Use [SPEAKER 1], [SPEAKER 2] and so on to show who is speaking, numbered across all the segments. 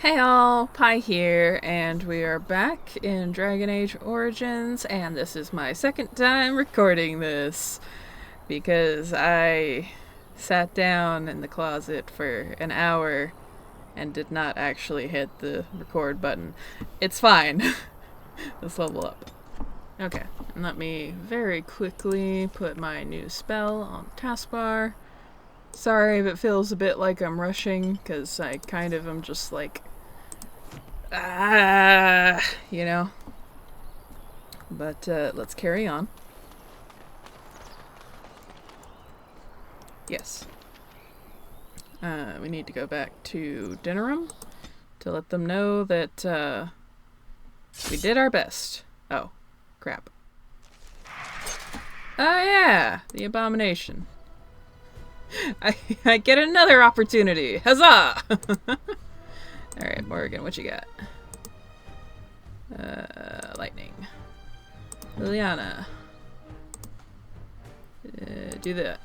[SPEAKER 1] Hey all, Pi here, and we are back in Dragon Age Origins, and this is my second time recording this because I sat down in the closet for an hour and did not actually hit the record button. It's fine. Let's level up. Okay, and let me very quickly put my new spell on the taskbar. Sorry if it feels a bit like I'm rushing, because I kind of am just like, you know. But let's carry on. Yes. We need to go back to Dinnerum to let them know that we did our best. Oh, crap. Oh yeah, the abomination. I get another opportunity. Huzzah! Alright, Morgan, what you got? Lightning. Liliana. Do that.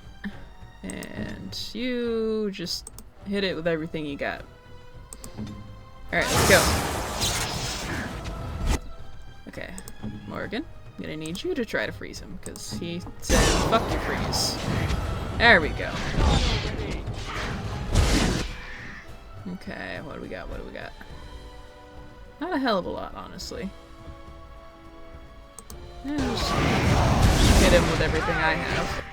[SPEAKER 1] And you just hit it with everything you got. Alright, let's go. Okay, Morgan, I'm gonna need you to try to freeze him, because he said, fuck you, freeze. There we go. Okay, what do we got? What do we got? Not a hell of a lot, honestly. Yeah, just hit him with everything I have.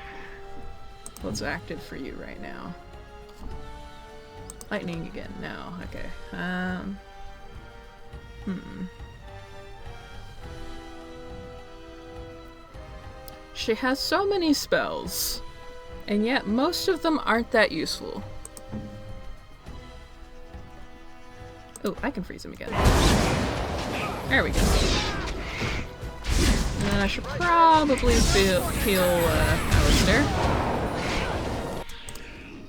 [SPEAKER 1] What's active for you right now? Lightning again. No. Okay. She has so many spells, and yet most of them aren't that useful. Oh, I can freeze him again. There we go. And then I should probably heal Alistair.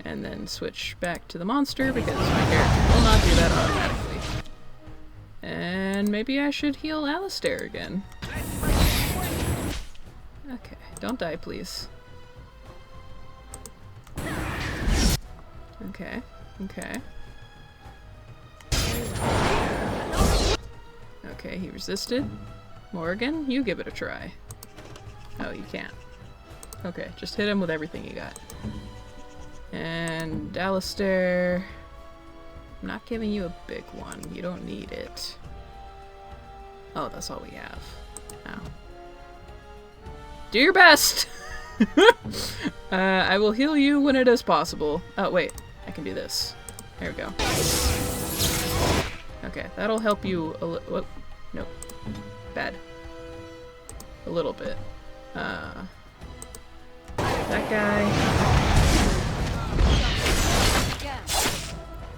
[SPEAKER 1] And then switch back to the monster because my character will not do that automatically. And maybe I should heal Alistair again. Okay, don't die, please. Okay, okay. Okay, he resisted. Morgan, you give it a try. Oh, you can't. Okay, just hit him with everything you got. And Alistair, I'm not giving you a big one. You don't need it. Oh, that's all we have. Oh. Do your best! I will heal you when it is possible. Oh, wait. I can do this. There we go. Okay, that'll help you a little. Nope. Bad. A little bit. That guy.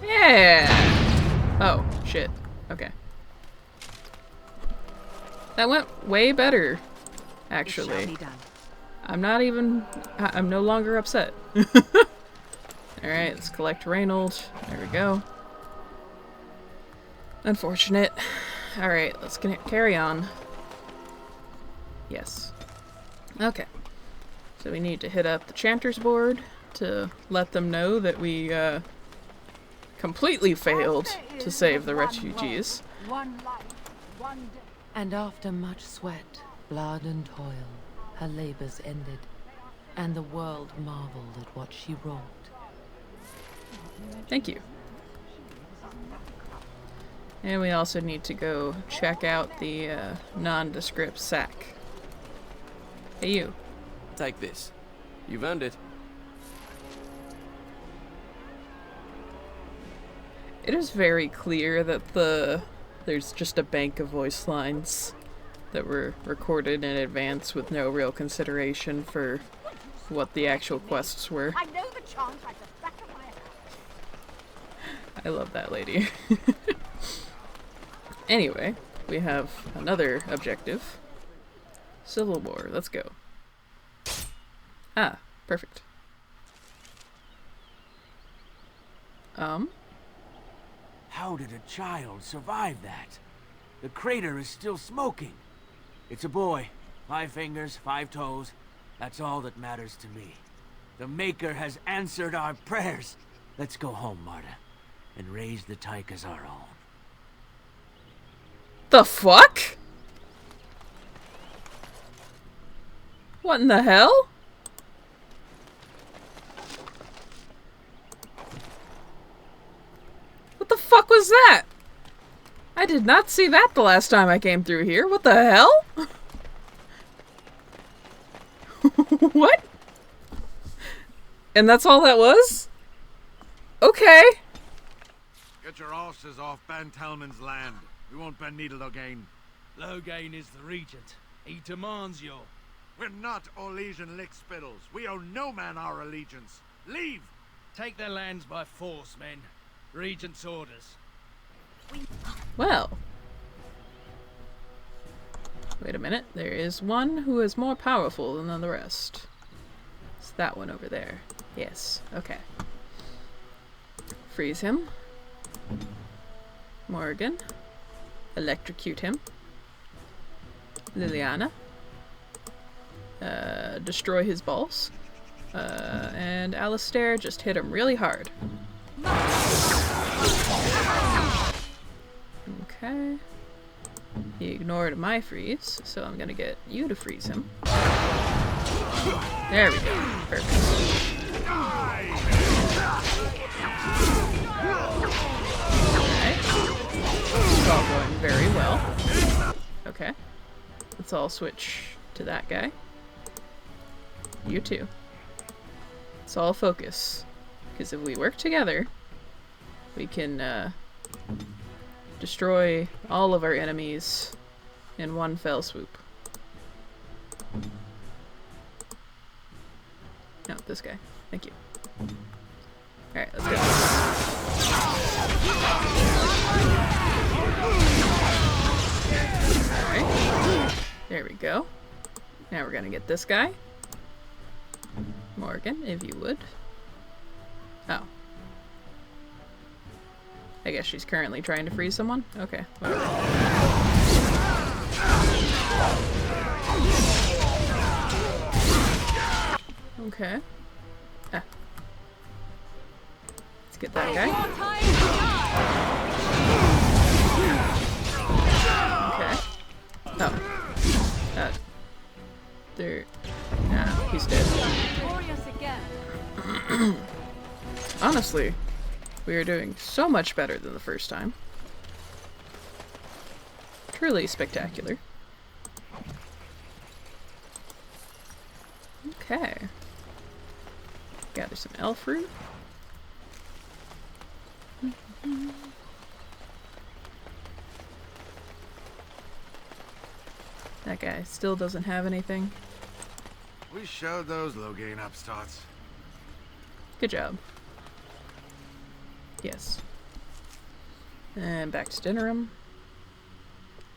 [SPEAKER 1] Yeah! Oh, shit. Okay. That went way better, actually. I'm no longer upset. Alright, let's collect Reynold. There we go. Unfortunate. Alright, let's carry on. Yes. Okay. So we need to hit up the Chanter's board to let them know that we completely failed to save the refugees.
[SPEAKER 2] And after much sweat, blood and toil, her labors ended, and the world marveled at what she wrought.
[SPEAKER 1] Thank you. And we also need to go check out the nondescript sack. Hey, you.
[SPEAKER 3] Take this. You've earned it.
[SPEAKER 1] It is very clear that there's just a bank of voice lines that were recorded in advance with no real consideration for what the actual quests were. I know the chant like the back of my hand. I love that lady. Anyway, we have another objective. Civil War. Let's go. Ah, perfect.
[SPEAKER 4] How did a child survive that? The crater is still smoking. It's a boy. 5 fingers, 5 toes. That's all that matters to me. The Maker has answered our prayers. Let's go home, Marta, and raise the Tyke as our own.
[SPEAKER 1] The fuck? What in the hell? What the fuck was that? I did not see that the last time I came through here. What the hell? What? And that's all that was? Okay.
[SPEAKER 5] Get your horses off Ben Talman's land. We won't Ben Needle again.
[SPEAKER 6] Loghain is the regent. He demands your...
[SPEAKER 5] We're not Orlesian lick-spittles. We owe no man our allegiance. Leave!
[SPEAKER 6] Take their lands by force, men. Regent's orders.
[SPEAKER 1] Well. Wait a minute. There is one who is more powerful than the rest. It's that one over there. Yes. Okay. Freeze him. Morgan. Electrocute him. Liliana. Destroy his balls. And Alistair, just hit him really hard. Okay. He ignored my freeze, so I'm gonna get you to freeze him. There we go. Perfect. Alright. It's all going very well. Okay. Let's all switch to that guy. You too. Let's all focus. Because if we work together, we can destroy all of our enemies in one fell swoop. No, this guy. Thank you. Alright, let's go. Alright. There we go. Now we're gonna get this guy. Morgan, if you would. Oh. I guess she's currently trying to freeze someone? Okay, whatever. Okay. Ah. Let's get that guy. Okay. Oh. There. Nah, he's dead. Honestly, we are doing so much better than the first time. Truly spectacular. Okay. Gather some elf fruit. That guy still doesn't have anything.
[SPEAKER 5] We showed those Loghain upstarts.
[SPEAKER 1] Good job. Yes. And back to dinner room.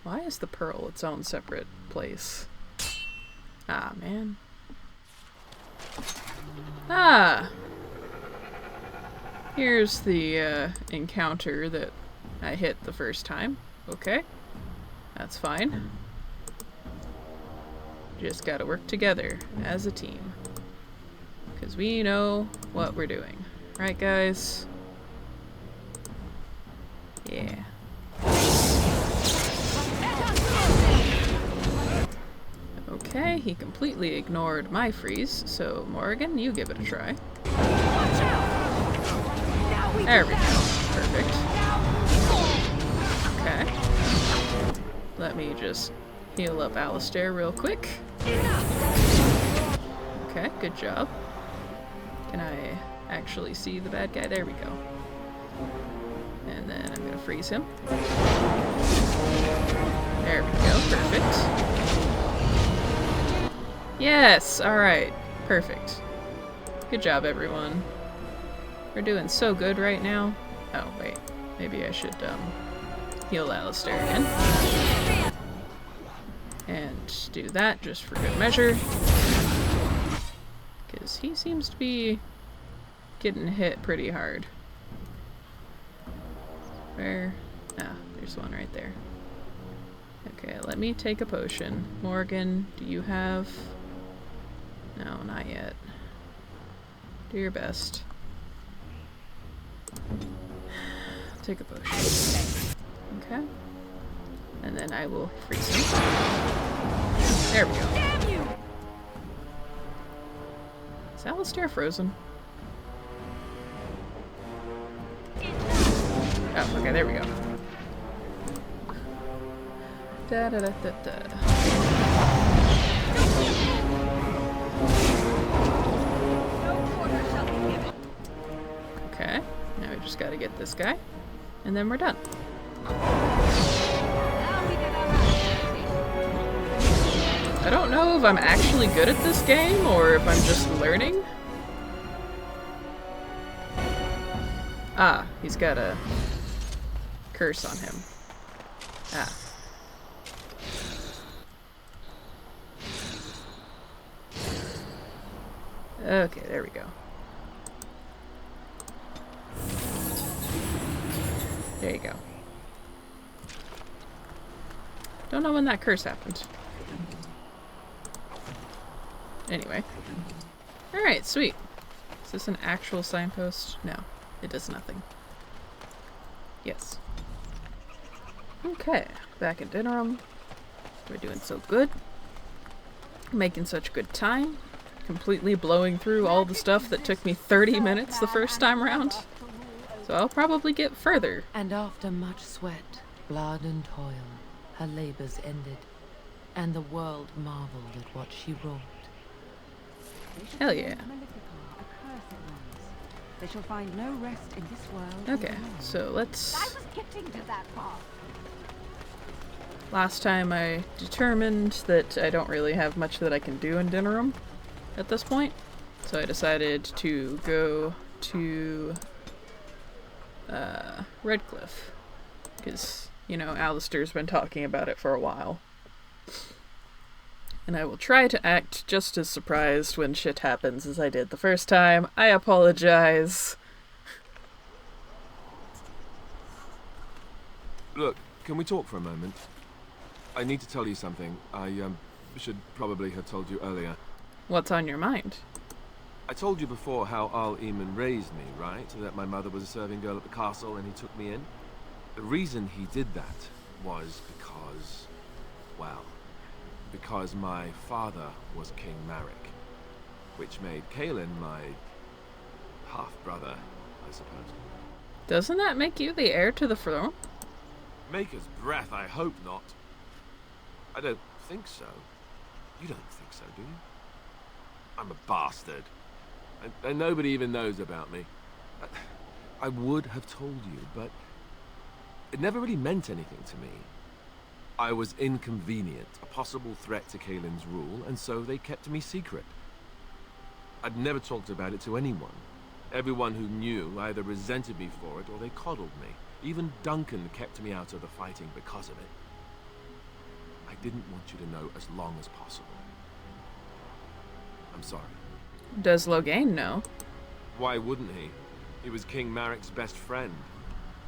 [SPEAKER 1] Why is the pearl its own separate place? Ah, man. Ah! Here's the encounter that I hit the first time. Okay. That's fine. Just gotta work together as a team. Because we know what we're doing. Right, guys? Yeah. Okay, he completely ignored my freeze, so Morgan, you give it a try. There we go. Perfect. Okay. Let me just heal up Alistair real quick. Okay, good job. Can I actually see the bad guy? There we go. And then I'm gonna freeze him. There we go, perfect. Yes, alright. Perfect. Good job, everyone. We're doing so good right now. Oh, wait. Maybe I should, heal Alistair again. And do that just for good measure. Because he seems to be getting hit pretty hard. Where? Ah, there's one right there. Okay, let me take a potion. Morgan, do you have... No, not yet. Do your best. Take a potion. Okay. And then I will freeze him. There we go.
[SPEAKER 7] Damn you!
[SPEAKER 1] Is Alistair frozen? Oh, okay, there we go. Da da da da da. Okay, now we just gotta get this guy, and then we're done. I don't know if I'm actually good at this game or if I'm just learning. Ah, he's got a curse on him. Ah. Okay, there we go. There you go. Don't know when that curse happened. Anyway. Alright, sweet. Is this an actual signpost? No, it does nothing. Yes. Okay, back in dinner room. We're doing so good. Making such good time. Completely blowing through all the stuff that took me 30 minutes the first time around. So I'll probably get further.
[SPEAKER 2] And after much sweat, blood and toil, her labors ended, and the world marveled at what she wrought.
[SPEAKER 1] Hell yeah.
[SPEAKER 7] They shall find no rest in this world.
[SPEAKER 1] Okay, so let's...
[SPEAKER 7] I was getting to that part.
[SPEAKER 1] Last time I determined that I don't really have much that I can do in dinner room at this point. So I decided to go to Redcliffe. Because, you know, Alistair's been talking about it for a while. And I will try to act just as surprised when shit happens as I did the first time. I apologize.
[SPEAKER 8] Look, can we talk for a moment? I need to tell you something. I should probably have told you earlier.
[SPEAKER 1] What's on your mind?
[SPEAKER 8] I told you before how Al Eamon raised me, right? That my mother was a serving girl at the castle and he took me in. The reason he did that was because, well, because my father was King Marek, which made Kaelin my half-brother, I suppose.
[SPEAKER 1] Doesn't that make you the heir to the throne?
[SPEAKER 8] Maker's breath, I hope not. I don't think so. You don't think so, do you? I'm a bastard. And nobody even knows about me. I would have told you, but it never really meant anything to me. I was inconvenient, a possible threat to Kaelin's rule, and so they kept me secret. I'd never talked about it to anyone. Everyone who knew either resented me for it or they coddled me. Even Duncan kept me out of the fighting because of it. I didn't want you to know as long as possible. I'm sorry.
[SPEAKER 1] Does Loghain know?
[SPEAKER 8] Why wouldn't he? He was King Marek's best friend.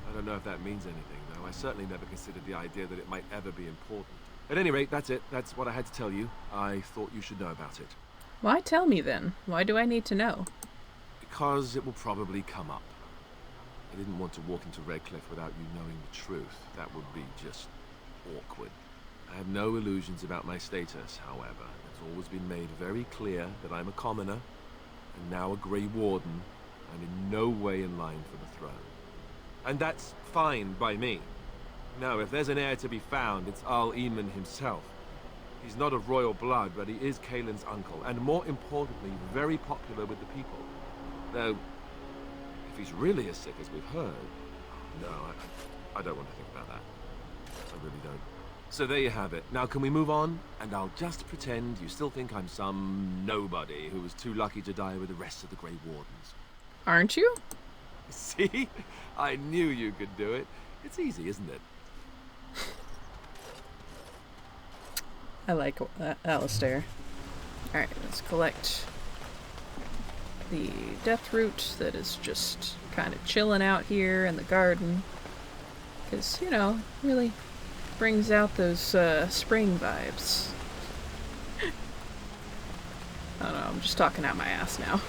[SPEAKER 8] I don't know if that means anything, though. I certainly never considered the idea that it might ever be important. At any rate, that's it. That's what I had to tell you. I thought you should know about it.
[SPEAKER 1] Why tell me then? Why do I need to know?
[SPEAKER 8] Because it will probably come up. I didn't want to walk into Redcliffe without you knowing the truth. That would be just awkward. I have no illusions about my status, however. It's always been made very clear that I'm a commoner, and now a Grey Warden. I'm in no way in line for the throne. And that's fine by me. Now, if there's an heir to be found, it's Al Eamon himself. He's not of royal blood, but he is Kaelin's uncle, and more importantly, very popular with the people. Though, if he's really as sick as we've heard, no, I don't want to think about that. I really don't. So there you have it. Now can we move on? And I'll just pretend you still think I'm some nobody who was too lucky to die with the rest of the Grey Wardens.
[SPEAKER 1] Aren't you?
[SPEAKER 8] See? I knew you could do it. It's easy, isn't it?
[SPEAKER 1] I like Alistair. Alright, let's collect the death root that is just kind of chilling out here in the garden. Because, you know, really brings out those spring vibes. I don't know, I'm just talking out my ass now.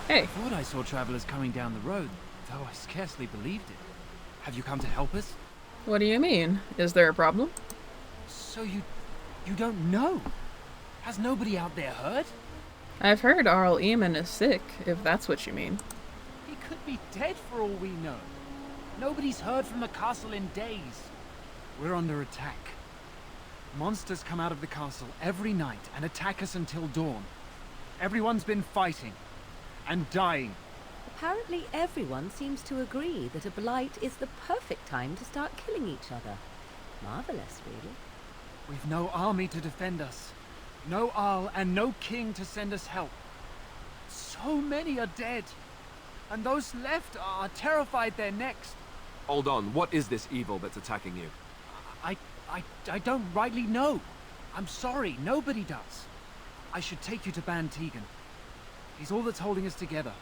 [SPEAKER 1] Hey.
[SPEAKER 6] I thought I saw travelers coming down the road, though I scarcely believed it. Have you come to help us?
[SPEAKER 1] What do you mean? Is there a problem?
[SPEAKER 6] So you don't know? Has nobody out there heard?
[SPEAKER 1] I've heard Arl Eamon is sick, if that's what you mean.
[SPEAKER 6] He could be dead for all we know. Nobody's heard from the castle in days. We're under attack. Monsters come out of the castle every night and attack us until dawn. Everyone's been fighting and dying.
[SPEAKER 9] Apparently everyone seems to agree that a blight is the perfect time to start killing each other. Marvelous, really.
[SPEAKER 6] We've no army to defend us. No Arl and no king to send us help. So many are dead. And those left are terrified they're next.
[SPEAKER 8] Hold on, what is this evil that's attacking you?
[SPEAKER 6] I don't rightly know. I'm sorry, nobody does. I should take you to Ban Tegan. He's all that's holding us together.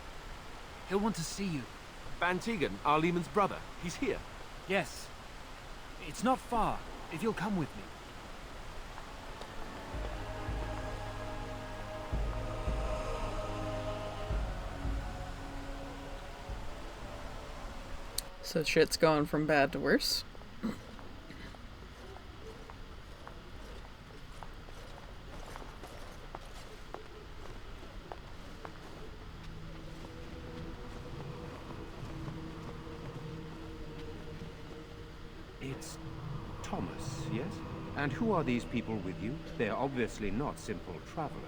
[SPEAKER 6] He'll want to see you.
[SPEAKER 8] Ban Tegan, Arl Eamon's brother. He's here.
[SPEAKER 6] Yes. It's not far, if you'll come with me.
[SPEAKER 1] So shit's going from bad to worse.
[SPEAKER 10] It's Thomas, yes? And who are these people with you? They're obviously not simple travelers.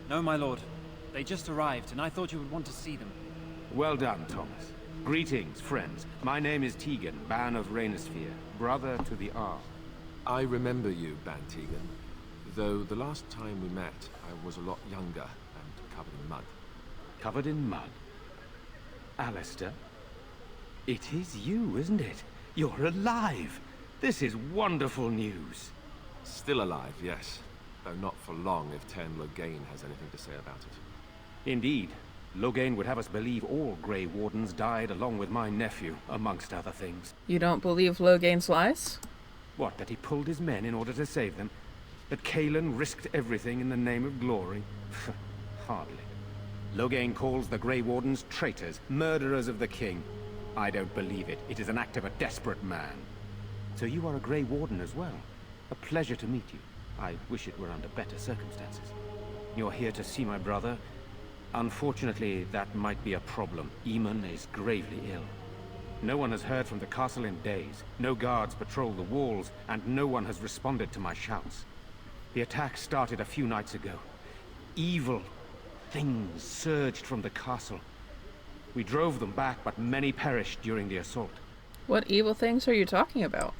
[SPEAKER 6] No, my lord. They just arrived, and I thought you would want to see them.
[SPEAKER 10] Well done, Thomas. Greetings, friends. My name is Tegan, Ban of Rainersphere, brother to the Arl.
[SPEAKER 8] I remember you, Ban Tegan. Though the last time we met, I was a lot younger and covered in mud.
[SPEAKER 10] Covered in mud? Alistair? It is you, isn't it? You're alive! This is wonderful news.
[SPEAKER 8] Still alive, yes. Though not for long if Ten Loghain has anything to say about it.
[SPEAKER 10] Indeed. Loghain would have us believe all Grey Wardens died along with my nephew, amongst other things.
[SPEAKER 1] You don't believe Loghain's lies?
[SPEAKER 10] What, that he pulled his men in order to save them? That Cailan risked everything in the name of glory? Hardly. Loghain calls the Grey Wardens traitors, murderers of the king. I don't believe it. It is an act of a desperate man. So you are a Grey Warden as well. A pleasure to meet you. I wish it were under better circumstances. You're here to see my brother. Unfortunately, that might be a problem. Eamon is gravely ill. No one has heard from the castle in days. No guards patrol the walls, and no one has responded to my shouts. The attack started a few nights ago. Evil things surged from the castle. We drove them back, but many perished during the assault.
[SPEAKER 1] What evil things are you talking about?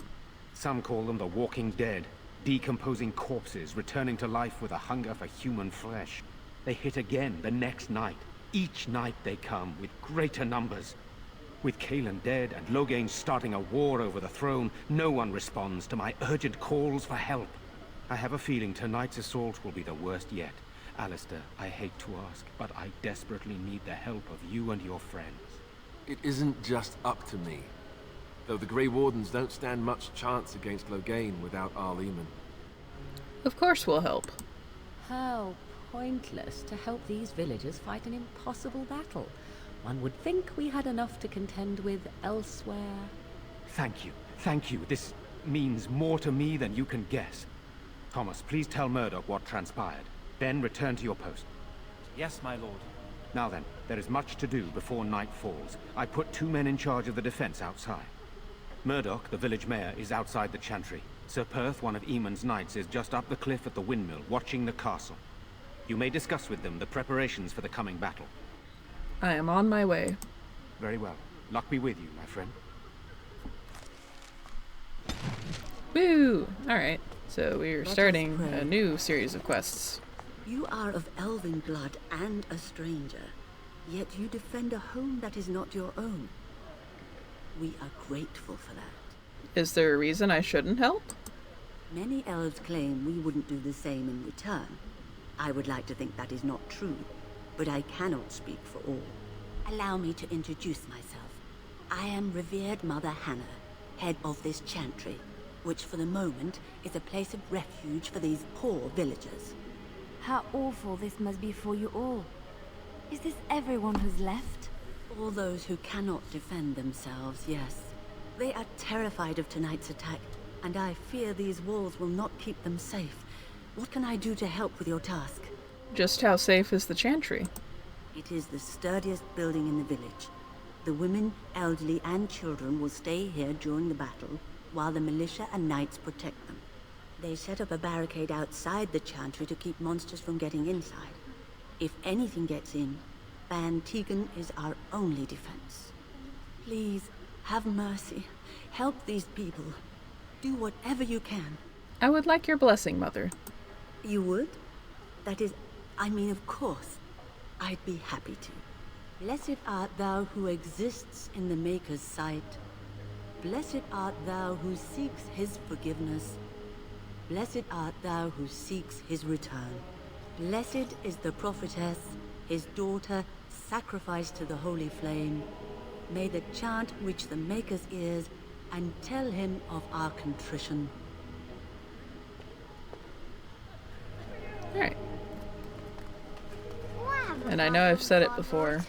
[SPEAKER 10] Some call them the walking dead, decomposing corpses returning to life with a hunger for human flesh. They hit again the next night. Each night they come with greater numbers. With Cailan dead and Loghain starting a war over the throne, no one responds to my urgent calls for help. I have a feeling tonight's assault will be the worst yet. Alistair, I hate to ask, but I desperately need the help of you and your friends.
[SPEAKER 8] It isn't just up to me. Though the Grey Wardens don't stand much chance against Loghain without Arl Eamon.
[SPEAKER 1] Of course we'll help.
[SPEAKER 9] How pointless to help these villagers fight an impossible battle. One would think we had enough to contend with elsewhere.
[SPEAKER 10] Thank you. Thank you. This means more to me than you can guess. Thomas, please tell Murdoch what transpired. Then return to your post.
[SPEAKER 6] Yes, my lord.
[SPEAKER 10] Now then, there is much to do before night falls. I put 2 men in charge of the defense outside. Murdoch, the village mayor, is outside the chantry. Sir Perth, one of Eamon's knights, is just up the cliff at the windmill, watching the castle. You may discuss with them the preparations for the coming battle.
[SPEAKER 1] I am on my way.
[SPEAKER 10] Very well. Luck be with you, my friend.
[SPEAKER 1] Woo! Alright, so we're
[SPEAKER 11] Let us
[SPEAKER 1] starting
[SPEAKER 11] pray.
[SPEAKER 1] a new series of quests.
[SPEAKER 11] You are of elven blood and a stranger, yet you defend a home that is not your own. We are grateful for that.
[SPEAKER 1] Is there a reason I shouldn't help?
[SPEAKER 11] Many elves claim we wouldn't do the same in return. I would like to think that is not true, but I cannot speak for all. Allow me to introduce myself. I am revered Mother Hannah, head of this chantry, which for the moment is a place of refuge for these poor villagers.
[SPEAKER 7] How awful this must be for you all. Is this everyone who's left?
[SPEAKER 11] All those who cannot defend themselves, yes. They are terrified of tonight's attack, and I fear these walls will not keep them safe. What can I do to help with your task?
[SPEAKER 1] Just how safe is the chantry?
[SPEAKER 11] It is the sturdiest building in the village. The women, elderly, and children will stay here during the battle, while the militia and knights protect them. They set up a barricade outside the chantry to keep monsters from getting inside. If anything gets in, Van Tegan is our only defense. Please, have mercy. Help these people. Do whatever you can.
[SPEAKER 1] I would like your blessing, Mother.
[SPEAKER 11] You would? That is, I mean, of course. I'd be happy to. Blessed art thou who exists in the Maker's sight. Blessed art thou who seeks his forgiveness. Blessed art thou who seeks his return. Blessed is the prophetess, his daughter, sacrificed to the holy flame. May the chant reach the Maker's ears and tell him of our contrition.
[SPEAKER 1] Alright. And I know I've said it before,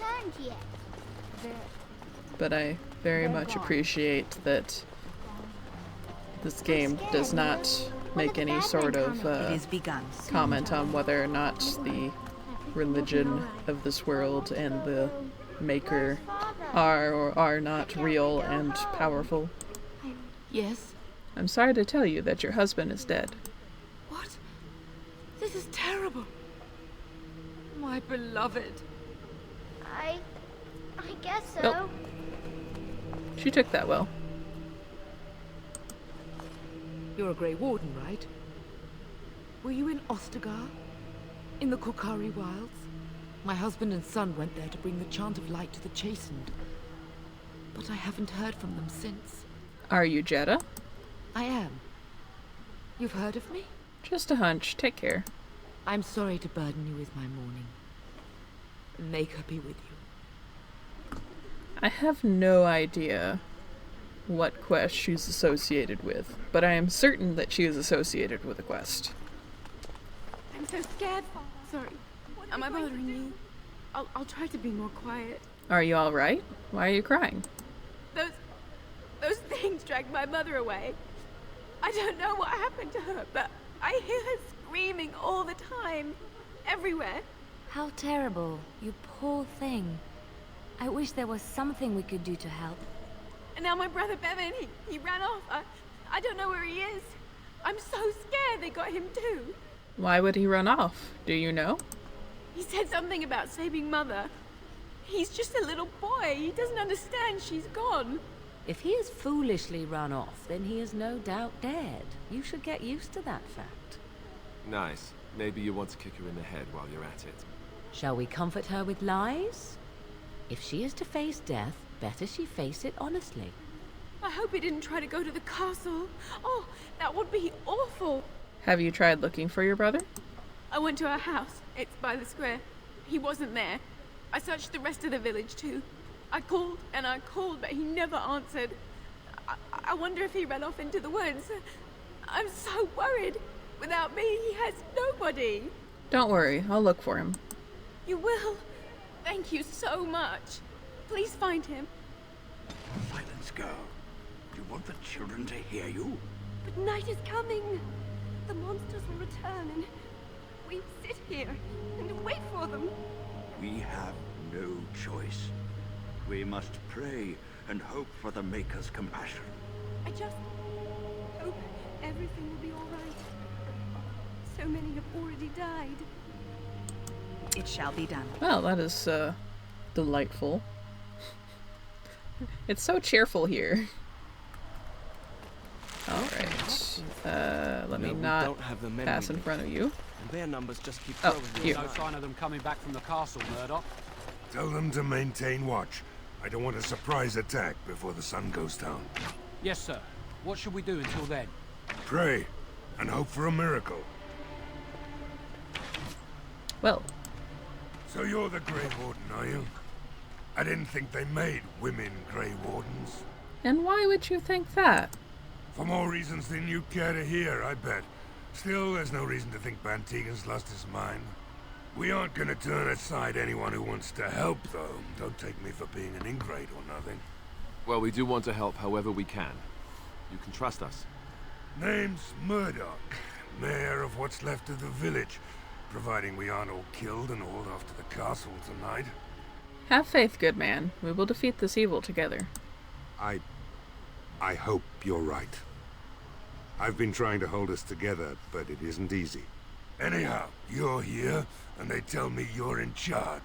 [SPEAKER 1] but I very much appreciate that this game does not make any sort of comment on whether or not the religion of this world and the Maker are or are not real and powerful.
[SPEAKER 2] Yes?
[SPEAKER 1] I'm sorry to tell you that your husband is dead.
[SPEAKER 2] What? This is terrible. My beloved.
[SPEAKER 12] I guess so.
[SPEAKER 1] Oh. She took that well.
[SPEAKER 2] You're a Grey Warden, right? Were you in Ostagar? In the Korkari Wilds? My husband and son went there to bring the chant of light to the chastened. But I haven't heard from them since.
[SPEAKER 1] Are you Jeddah?
[SPEAKER 2] I am. You've heard of me?
[SPEAKER 1] Just a hunch. Take care.
[SPEAKER 2] I'm sorry to burden you with my mourning. May her be with you.
[SPEAKER 1] I have no idea what quest she's associated with, but I am certain that she is associated with a quest.
[SPEAKER 13] I'm so scared. Sorry. Am I bothering you? I'll try to be more quiet.
[SPEAKER 1] Are you alright? Why are you crying?
[SPEAKER 13] Those things dragged my mother away. I don't know what happened to her, but I hear her screaming all the time. Everywhere.
[SPEAKER 7] How terrible. You poor thing. I wish there was something we could do to help.
[SPEAKER 13] And now my brother Bevan, he ran off. I don't know where he is. I'm so scared they got him too.
[SPEAKER 1] Why would he run off? Do you know?
[SPEAKER 13] He said something about saving Mother. He's just a little boy. He doesn't understand she's gone.
[SPEAKER 9] If he has foolishly run off, then he is no doubt dead. You should get used to that fact.
[SPEAKER 8] Nice. Maybe you want to kick her in the head while you're at it.
[SPEAKER 9] Shall we comfort her with lies? If she is to face death, better she face it honestly.
[SPEAKER 13] I hope he didn't try to go to the castle. Oh, that would be awful.
[SPEAKER 1] Have you tried looking for your brother?
[SPEAKER 13] I went to our house. It's by the square. He wasn't there. I searched the rest of the village too. I called and I called, but he never answered. I wonder if he ran off into the woods. I'm so worried. Without me, he has nobody.
[SPEAKER 1] Don't worry, I'll look for him.
[SPEAKER 13] You will? Thank you so much. Please find him.
[SPEAKER 5] Silence, girl. You want the children to hear you?
[SPEAKER 13] But night is coming. The monsters will return and we sit here and wait for them.
[SPEAKER 5] We have no choice. We must pray and hope for the Maker's compassion.
[SPEAKER 13] I just hope everything will be all right. So many have already died.
[SPEAKER 11] It shall be done.
[SPEAKER 1] Well, that is, delightful. It's so cheerful here. Alright. Let me not pass in front of you.
[SPEAKER 3] And their numbers just keep
[SPEAKER 1] Oh,
[SPEAKER 3] growing.
[SPEAKER 1] you.
[SPEAKER 6] No sign of them coming back from the castle, Murdoch.
[SPEAKER 14] Tell them to maintain watch. I don't want a surprise attack before the sun goes down.
[SPEAKER 6] Yes, sir. What should we do until then?
[SPEAKER 14] Pray, and hope for a miracle.
[SPEAKER 1] Well.
[SPEAKER 14] So you're the Grey Warden, are you? I didn't think they made women Grey Wardens.
[SPEAKER 1] And why would you think that?
[SPEAKER 14] For more reasons than you care to hear, I bet. Still, there's no reason to think Bantegan's lost his mind. We aren't gonna turn aside anyone who wants to help, though. Don't take me for being an ingrate or nothing.
[SPEAKER 8] Well, we do want to help however we can. You can trust us.
[SPEAKER 14] Name's Murdoch, mayor of what's left of the village, providing we aren't all killed and hauled off to the castle tonight.
[SPEAKER 1] Have faith, good man. We will defeat this evil together.
[SPEAKER 14] I hope you're right. I've been trying to hold us together, but it isn't easy. Anyhow, you're here, and they tell me you're in charge.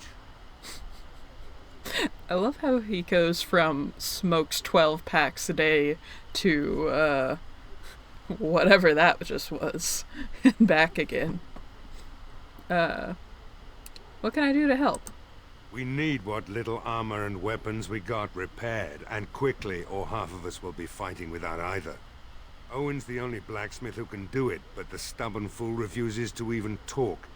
[SPEAKER 1] I love how he goes from smokes 12 packs a day to, whatever that just was, and back again. What can I do to help?
[SPEAKER 14] We need what little armor and weapons we got repaired, and quickly, or half of us will be fighting without either. Owen's the only blacksmith who can do it, but the stubborn fool refuses to even talk.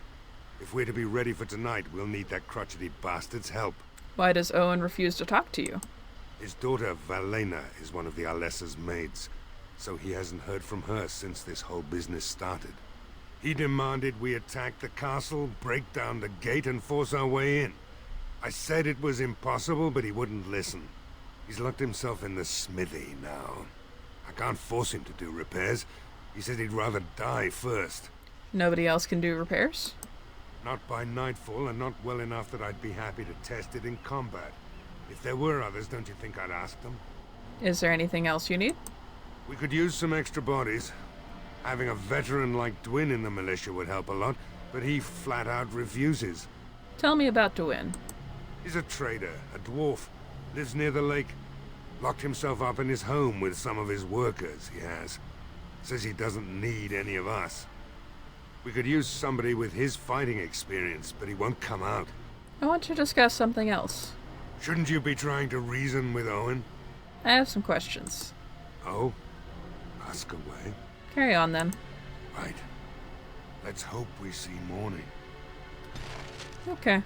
[SPEAKER 14] If we're to be ready for tonight, we'll need that crotchety bastard's help.
[SPEAKER 1] Why does Owen refuse to talk to you?
[SPEAKER 14] His daughter, Valena, is one of the Alessa's maids, so he hasn't heard from her since this whole business started. He demanded we attack the castle, break down the gate, and force our way in. I said it was impossible, but he wouldn't listen. He's locked himself in the smithy now. I can't force him to do repairs. He said he'd rather die first.
[SPEAKER 1] Nobody else can do repairs?
[SPEAKER 14] Not by nightfall, and not well enough that I'd be happy to test it in combat. If there were others, don't you think I'd ask them?
[SPEAKER 1] Is there anything else you need?
[SPEAKER 14] We could use some extra bodies. Having a veteran like Dwin in the militia would help a lot, but he flat out refuses.
[SPEAKER 1] Tell me about Dwin.
[SPEAKER 14] He's a trader, a dwarf, lives near the lake. Locked himself up in his home with some of his workers, he has. Says he doesn't need any of us. We could use somebody with his fighting experience, but he won't come out.
[SPEAKER 1] I want to discuss something else.
[SPEAKER 14] Shouldn't you be trying to reason with Owen?
[SPEAKER 1] I have some questions.
[SPEAKER 14] Oh? Ask away.
[SPEAKER 1] Carry on, then.
[SPEAKER 14] Right. Let's hope we see morning.
[SPEAKER 1] Okay.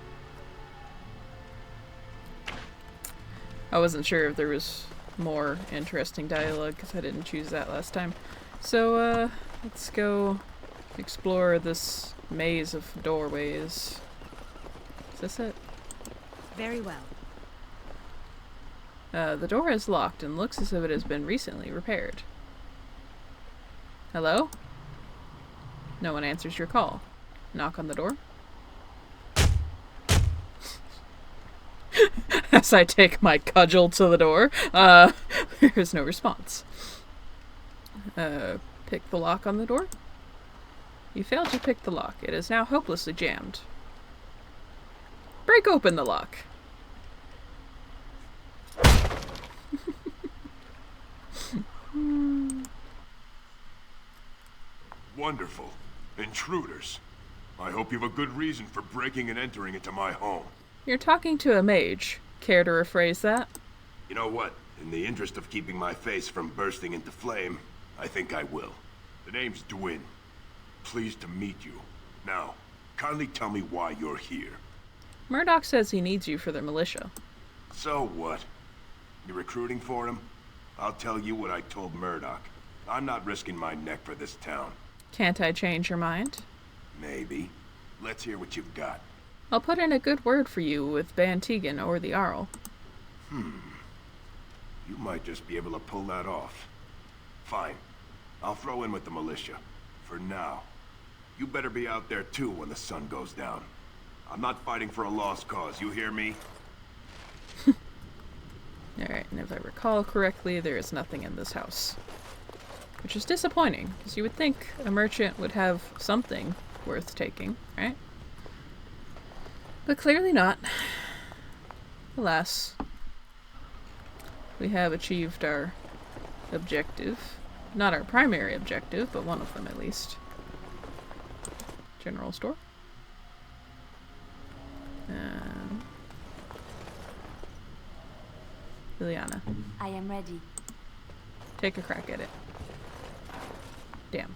[SPEAKER 1] I wasn't sure if there was more interesting dialogue, because I didn't choose that last time. So, let's go explore this maze of doorways. Is this it?
[SPEAKER 15] Very well.
[SPEAKER 1] The door is locked and looks as if it has been recently repaired. Hello? No one answers your call. Knock on the door. As I take my cudgel to the door, there is no response. Pick the lock on the door? You failed to pick the lock. It is now hopelessly jammed. Break open the lock.
[SPEAKER 16] Wonderful. Intruders. I hope you have a good reason for breaking and entering into my home.
[SPEAKER 1] You're talking to a mage. Care to rephrase that?
[SPEAKER 16] You know what? In the interest of keeping my face from bursting into flame, I think I will. The name's Dwin. Pleased to meet you. Now, kindly tell me why you're here.
[SPEAKER 1] Murdoch says he needs you for the militia.
[SPEAKER 16] So what? You're recruiting for him? I'll tell you what I told Murdoch. I'm not risking my neck for this town.
[SPEAKER 1] Can't I change your mind?
[SPEAKER 16] Maybe. Let's hear what you've got.
[SPEAKER 1] I'll put in a good word for you with Van Tegan or the Arl.
[SPEAKER 16] You might just be able to pull that off. Fine. I'll throw in with the militia. For now. You better be out there too when the sun goes down. I'm not fighting for a lost cause, you hear me?
[SPEAKER 1] Alright, and if I recall correctly, there is nothing in this house. Which is disappointing, because you would think a merchant would have something worth taking, right? But clearly not. Alas. We have achieved our objective. Not our primary objective, but one of them at least. General store. Liliana.
[SPEAKER 7] I am ready.
[SPEAKER 1] Take a crack at it. Damn.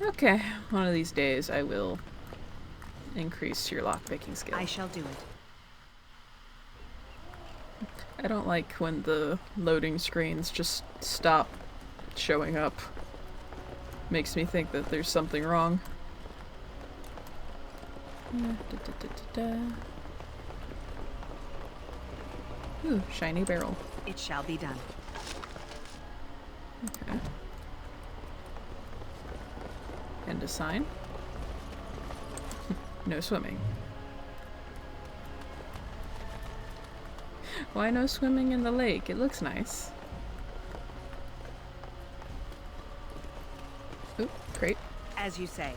[SPEAKER 1] Okay, one of these days I will increase your lockpicking skill.
[SPEAKER 15] I shall do it.
[SPEAKER 1] I don't like when the loading screens just stop showing up. Makes me think that there's something wrong. Ooh, shiny barrel.
[SPEAKER 15] It shall be done.
[SPEAKER 1] Okay. And a sign. No swimming. Why no swimming in the lake? It looks nice. Oop, crate.
[SPEAKER 15] As you say.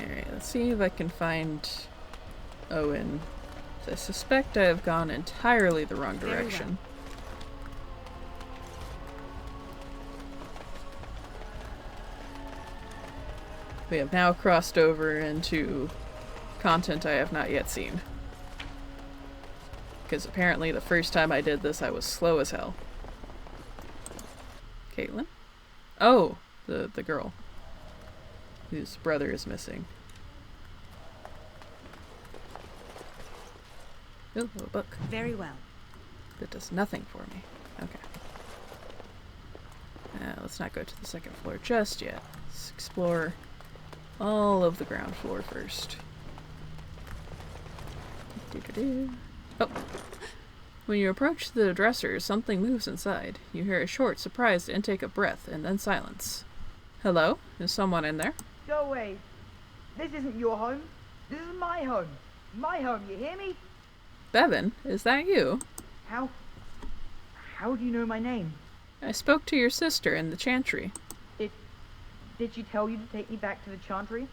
[SPEAKER 1] Alright, let's see if I can find Owen. I suspect I have gone entirely the wrong direction. We have now crossed over into content I have not yet seen. Because apparently the first time I did this I was slow as hell. Caitlin? Oh! The girl. Whose brother is missing. Ooh, a book.
[SPEAKER 15] Very well.
[SPEAKER 1] That does nothing for me. Okay. Let's not go to the second floor just yet. Let's explore all of the ground floor first. Oh! When you approach the dresser, something moves inside. You hear a short, surprised intake of breath, and then silence. Hello? Is someone in there?
[SPEAKER 17] Go away. This isn't your home. This is my home. My home, you hear me?
[SPEAKER 1] Bevan, is that you?
[SPEAKER 17] How do you know my name?
[SPEAKER 1] I spoke to your sister in the chantry.
[SPEAKER 17] Did she tell you to take me back to the chantry?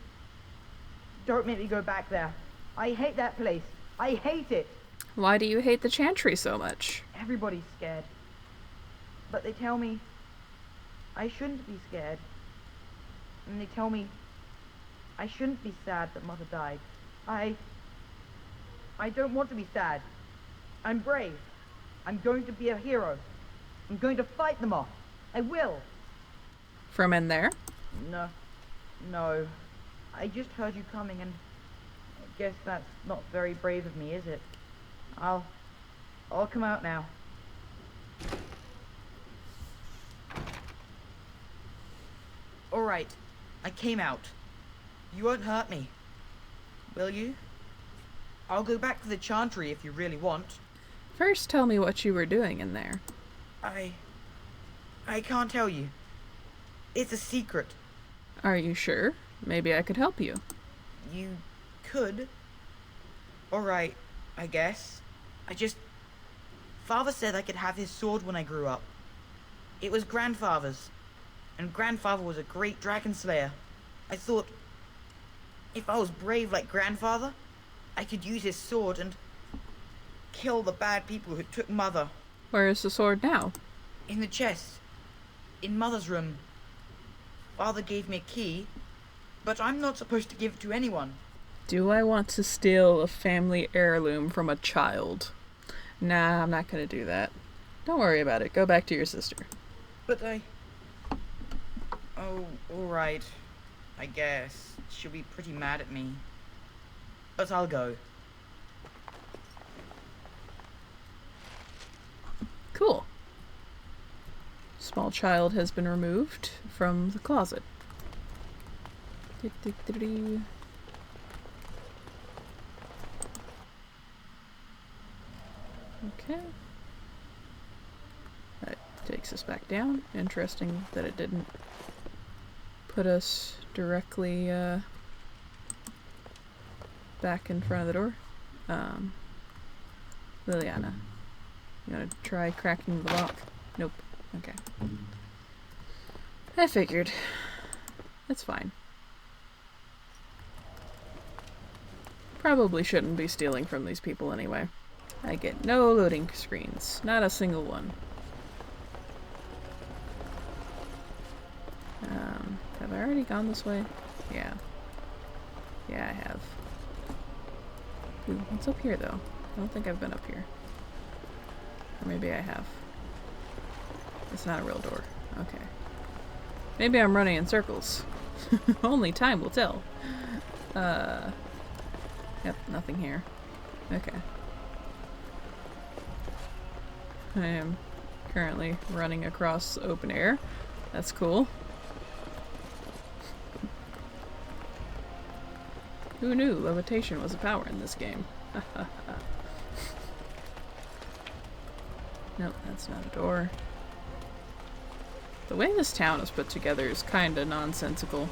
[SPEAKER 17] Don't make me go back there. I hate that place. I hate it.
[SPEAKER 1] Why do you hate the chantry so much?
[SPEAKER 17] Everybody's scared. But they tell me I shouldn't be scared. And they tell me I shouldn't be sad that Mother died. I don't want to be sad. I'm brave. I'm going to be a hero. I'm going to fight them off. I will.
[SPEAKER 1] From in there?
[SPEAKER 17] No. I just heard you coming and I guess that's not very brave of me, is it? I'll come out now. Alright, I came out. You won't hurt me, will you? I'll go back to the chantry if you really want.
[SPEAKER 1] First tell me what you were doing in there.
[SPEAKER 17] I can't tell you. It's a secret.
[SPEAKER 1] Are you sure? Maybe I could help you.
[SPEAKER 17] You could. Alright, I guess. Father said I could have his sword when I grew up. It was Grandfather's. And Grandfather was a great dragon slayer. I thought, if I was brave like Grandfather, I could use his sword and kill the bad people who took Mother.
[SPEAKER 1] Where is the sword now?
[SPEAKER 17] In the chest. In Mother's room. Father gave me a key, but I'm not supposed to give it to anyone.
[SPEAKER 1] Do I want to steal a family heirloom from a child? Nah, I'm not gonna do that. Don't worry about it. Go back to your sister.
[SPEAKER 17] But Oh, alright. I guess. She'll be pretty mad at me. But I'll go.
[SPEAKER 1] Cool. Small child has been removed from the closet. Okay. That takes us back down. Interesting that it didn't put us directly back in front of the door. Liliana, you wanna try cracking the lock? Nope. Okay. I figured. That's fine. Probably shouldn't be stealing from these people anyway. I get no loading screens. Not a single one. Have I already gone this way? Yeah. Yeah, I have. Ooh, what's up here, though? I don't think I've been up here. Or maybe I have. It's not a real door. Okay. Maybe I'm running in circles. Only time will tell. Yep, nothing here. Okay. I am currently running across open air. That's cool. Who knew levitation was a power in this game? Nope, that's not a door. The way this town is put together is kinda nonsensical.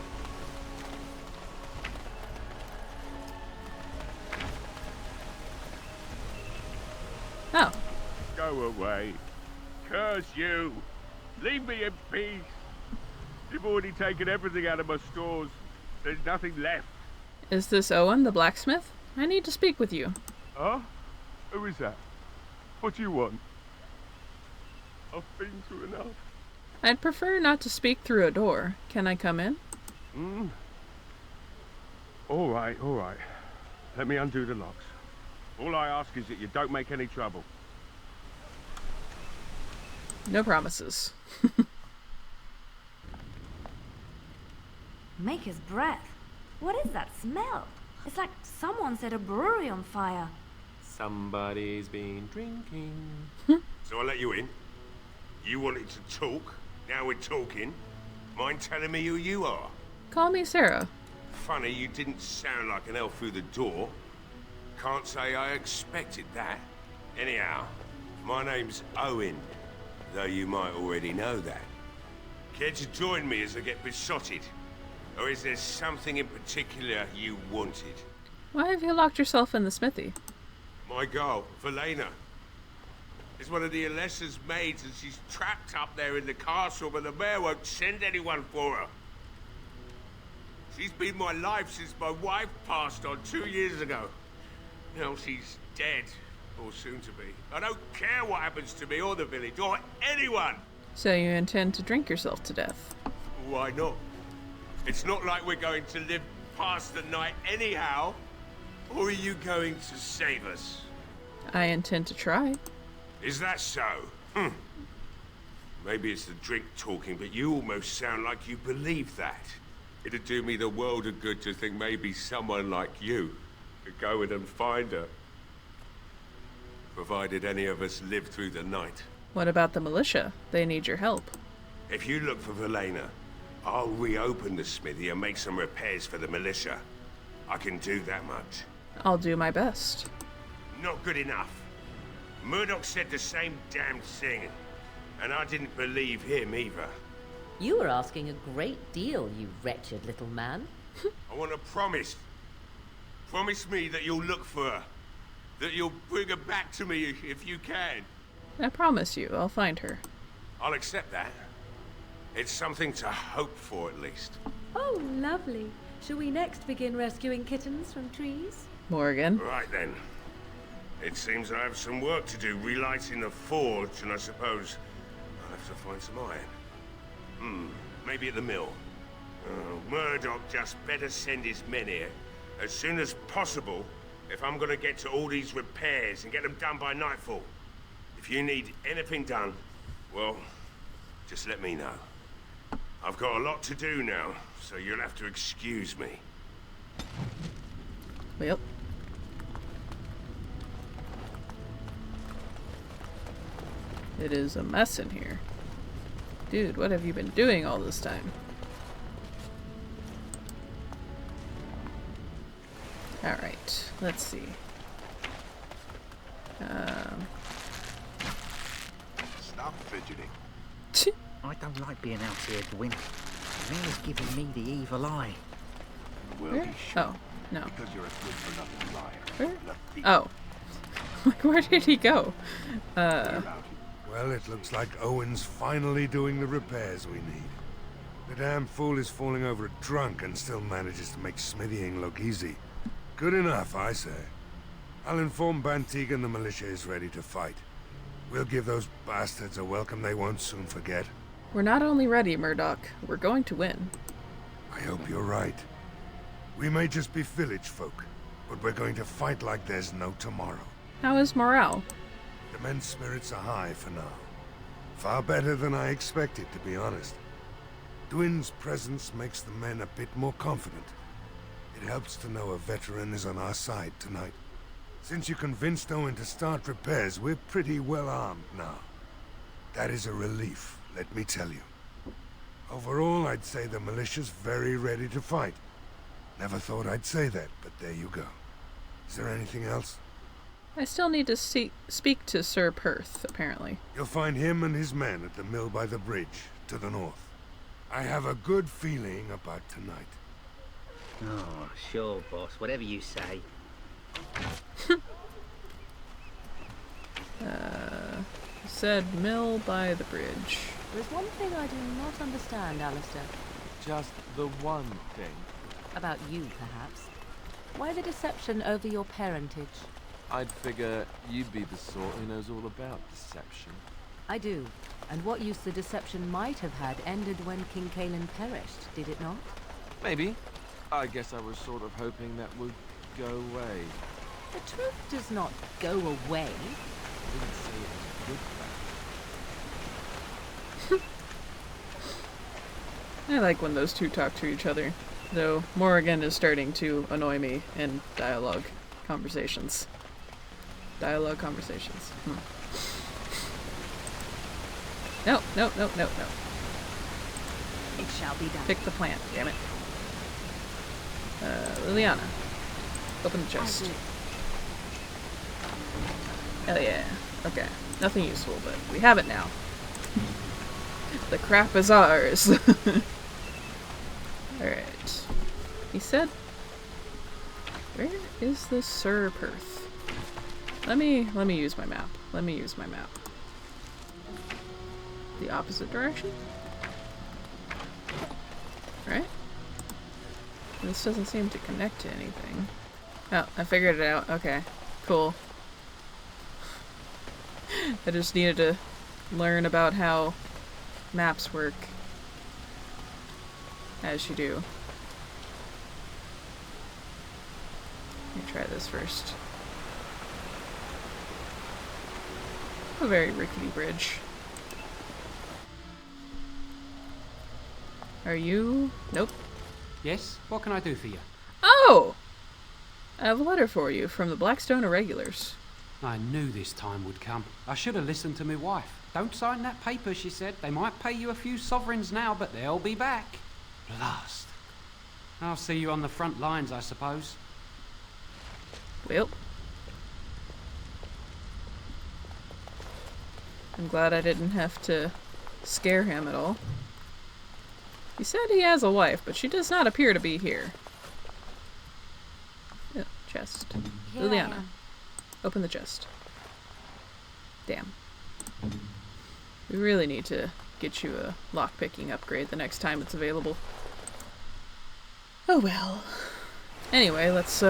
[SPEAKER 1] Oh.
[SPEAKER 18] Go away. Curse you. Leave me in peace. You've already taken everything out of my stores. There's nothing left.
[SPEAKER 1] Is this Owen, the blacksmith? I need to speak with you.
[SPEAKER 18] Huh? Who is that? What do you want? I've been through enough.
[SPEAKER 1] I'd prefer not to speak through a door. Can I come in?
[SPEAKER 18] All right. Let me undo the locks. All I ask is that you don't make any trouble.
[SPEAKER 1] No promises.
[SPEAKER 7] Maker's breath. What is that smell? It's like someone set a brewery on fire.
[SPEAKER 8] Somebody's been drinking.
[SPEAKER 16] So I let you in. You wanted to talk. Now we're talking. Mind telling me who you are?
[SPEAKER 1] Call me Sarah.
[SPEAKER 16] Funny, you didn't sound like an elf through the door. Can't say I expected that. Anyhow, my name's Owen, though you might already know that. Care to join me as I get besotted? Or is there something in particular you wanted?
[SPEAKER 1] Why have you locked yourself in the smithy?
[SPEAKER 16] My girl, Valena, is one of the Alessa's maids, and she's trapped up there in the castle, but the mayor won't send anyone for her. She's been my life since my wife passed on 2 years ago. Now she's dead, or soon to be. I don't care what happens to me or the village, or anyone!
[SPEAKER 1] So you intend to drink yourself to death?
[SPEAKER 16] Why not? It's not like we're going to live past the night anyhow. Or are you going to save us?
[SPEAKER 1] I intend to try.
[SPEAKER 16] Is that so? Maybe it's the drink talking, but you almost sound like you believe that. It'd do me the world of good to think maybe someone like you could go in and find her. Provided any of us live through the night.
[SPEAKER 1] What about the militia? They need your help.
[SPEAKER 16] If you look for Valena, I'll reopen the smithy and make some repairs for the militia. I can do that much.
[SPEAKER 1] I'll do my best.
[SPEAKER 16] Not good enough. Murdoch said the same damn thing, and I didn't believe him either.
[SPEAKER 9] You were asking a great deal, you wretched little man.
[SPEAKER 16] I want a promise. Promise me that you'll look for her. That you'll bring her back to me if you can.
[SPEAKER 1] I promise you, I'll find her.
[SPEAKER 16] I'll accept that. It's something to hope for, at least.
[SPEAKER 9] Oh, lovely. Shall we next begin rescuing kittens from trees?
[SPEAKER 1] Morgan.
[SPEAKER 16] Right then. It seems I have some work to do relighting the forge, and I suppose I'll have to find some iron. Maybe at the mill. Murdoch just better send his men here as soon as possible if I'm gonna get to all these repairs and get them done by nightfall. If you need anything done, well, just let me know. I've got a lot to do now, so you'll have to excuse me.
[SPEAKER 1] Well. It is a mess in here. Dude, what have you been doing all this time? Alright, let's see.
[SPEAKER 16] Stop fidgeting.
[SPEAKER 19] I don't like being out here, Gwyn. The mayor's giving me the evil eye.
[SPEAKER 16] Well,
[SPEAKER 1] Where? Oh, no.
[SPEAKER 16] Because you're a good-for-nothing liar.
[SPEAKER 1] Where? Oh. Like, where did he go?
[SPEAKER 14] Well, it looks like Owen's finally doing the repairs we need. The damn fool is falling over drunk and still manages to make smithying look easy. Good enough, I say. I'll inform Bantig and the militia is ready to fight. We'll give those bastards a welcome they won't soon forget.
[SPEAKER 1] We're not only ready, Murdoch. We're going to win.
[SPEAKER 14] I hope you're right. We may just be village folk, but we're going to fight like there's no tomorrow.
[SPEAKER 1] How is morale?
[SPEAKER 14] The men's spirits are high for now. Far better than I expected, to be honest. Dwin's presence makes the men a bit more confident. It helps to know a veteran is on our side tonight. Since you convinced Owen to start repairs, we're pretty well armed now. That is a relief, let me tell you. Overall, I'd say the militia's very ready to fight. Never thought I'd say that, but there you go. Is there anything else?
[SPEAKER 1] I still need to speak to Sir Perth, apparently.
[SPEAKER 14] You'll find him and his men at the mill by the bridge, to the north. I have a good feeling about tonight.
[SPEAKER 19] Oh, sure, boss. Whatever you say.
[SPEAKER 1] Said mill by the bridge.
[SPEAKER 9] There's one thing I do not understand, Alistair.
[SPEAKER 8] Just the one thing.
[SPEAKER 9] About you, perhaps. Why the deception over your parentage?
[SPEAKER 8] I'd figure you'd be the sort who knows all about deception.
[SPEAKER 9] I do. And what use the deception might have had ended when King Kaelin perished, did it not?
[SPEAKER 8] Maybe. I guess I was sort of hoping that would go away.
[SPEAKER 9] The truth does not go away.
[SPEAKER 8] I didn't say it was a good fact.
[SPEAKER 1] I like when those two talk to each other, though Morrigan is starting to annoy me in dialogue conversations. No.
[SPEAKER 15] It shall be done.
[SPEAKER 1] Pick the plant, damn it. Liliana. Open the chest. Hell yeah. Okay. Nothing useful, but we have it now. The crap is ours. Alright. He said... Where is the Sir Perth? Let me use my map. The opposite direction? Right? This doesn't seem to connect to anything. Oh, I figured it out. Okay. Cool. I just needed to learn about how maps work. As you do. Let me try this first. A very rickety bridge. Are you? Nope.
[SPEAKER 20] Yes? What can I do for you?
[SPEAKER 1] Oh! I have a letter for you from the Blackstone Irregulars.
[SPEAKER 20] I knew this time would come. I should have listened to my wife. Don't sign that paper, she said. They might pay you a few sovereigns now, but they'll be back. Blast. I'll see you on the front lines, I suppose.
[SPEAKER 1] Well. I'm glad I didn't have to scare him at all. He said he has a wife, but she does not appear to be here. Oh, chest.
[SPEAKER 7] Here
[SPEAKER 1] Liliana. Open the chest. Damn. We really need to get you a lockpicking upgrade the next time it's available. Oh well. Anyway, let's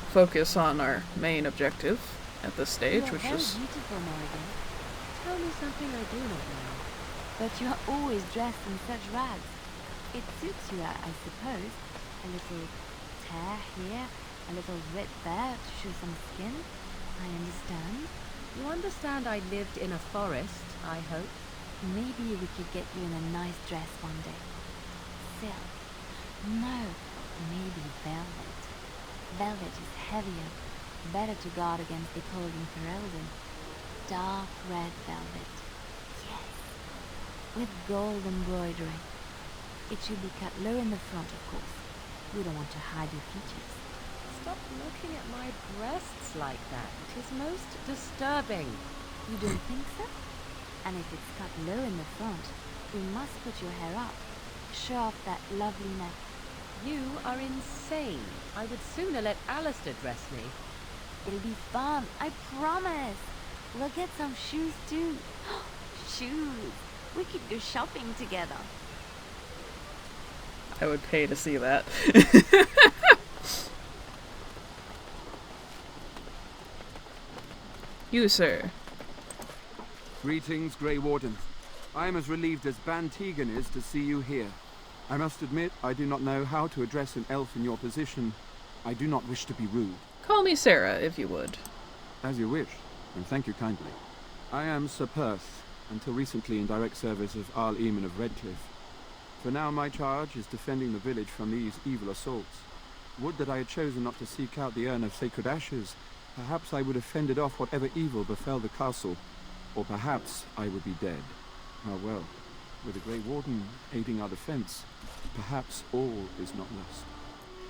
[SPEAKER 1] focus on our main objective at this stage,
[SPEAKER 7] You are
[SPEAKER 1] which
[SPEAKER 7] very
[SPEAKER 1] is...
[SPEAKER 7] beautiful, Morrigan. Tell me something I do not know. But you are always dressed in such rags. It suits you, I suppose. A little tear here, a little rip there to show some skin. I understand.
[SPEAKER 9] You understand I lived in a forest, I hope?
[SPEAKER 7] Maybe we could get you in a nice dress one day. Silk. No, maybe velvet. Velvet is heavier, better to guard against the cold in Ferelden. Dark red velvet. Yes. With gold embroidery. It should be cut low in the front, of course. We don't want to hide your features.
[SPEAKER 9] Stop looking at my breasts like that. It is most disturbing.
[SPEAKER 7] You don't think so? And if it's cut low in the front, we must put your hair up. Show off that lovely neck.
[SPEAKER 9] You are insane. I would sooner let Alistair dress me.
[SPEAKER 7] It'll be fun, I promise. We'll get some shoes too. Shoes. We could go shopping together.
[SPEAKER 1] I would pay to see that. You, sir.
[SPEAKER 21] Greetings, Grey Warden. I am as relieved as Ban Tegan is to see you here. I must admit, I do not know how to address an elf in your position. I do not wish to be rude.
[SPEAKER 1] Call me Sarah, if you would.
[SPEAKER 21] As you wish, and thank you kindly. I am Sir Perth, until recently in direct service of Arl Eamon of Redcliffe. For now my charge is defending the village from these evil assaults. Would that I had chosen not to seek out the urn of sacred ashes. Perhaps I would have fended off whatever evil befell the castle, or perhaps I would be dead. Ah well, with the Grey Warden aiding our defense, perhaps all is not lost.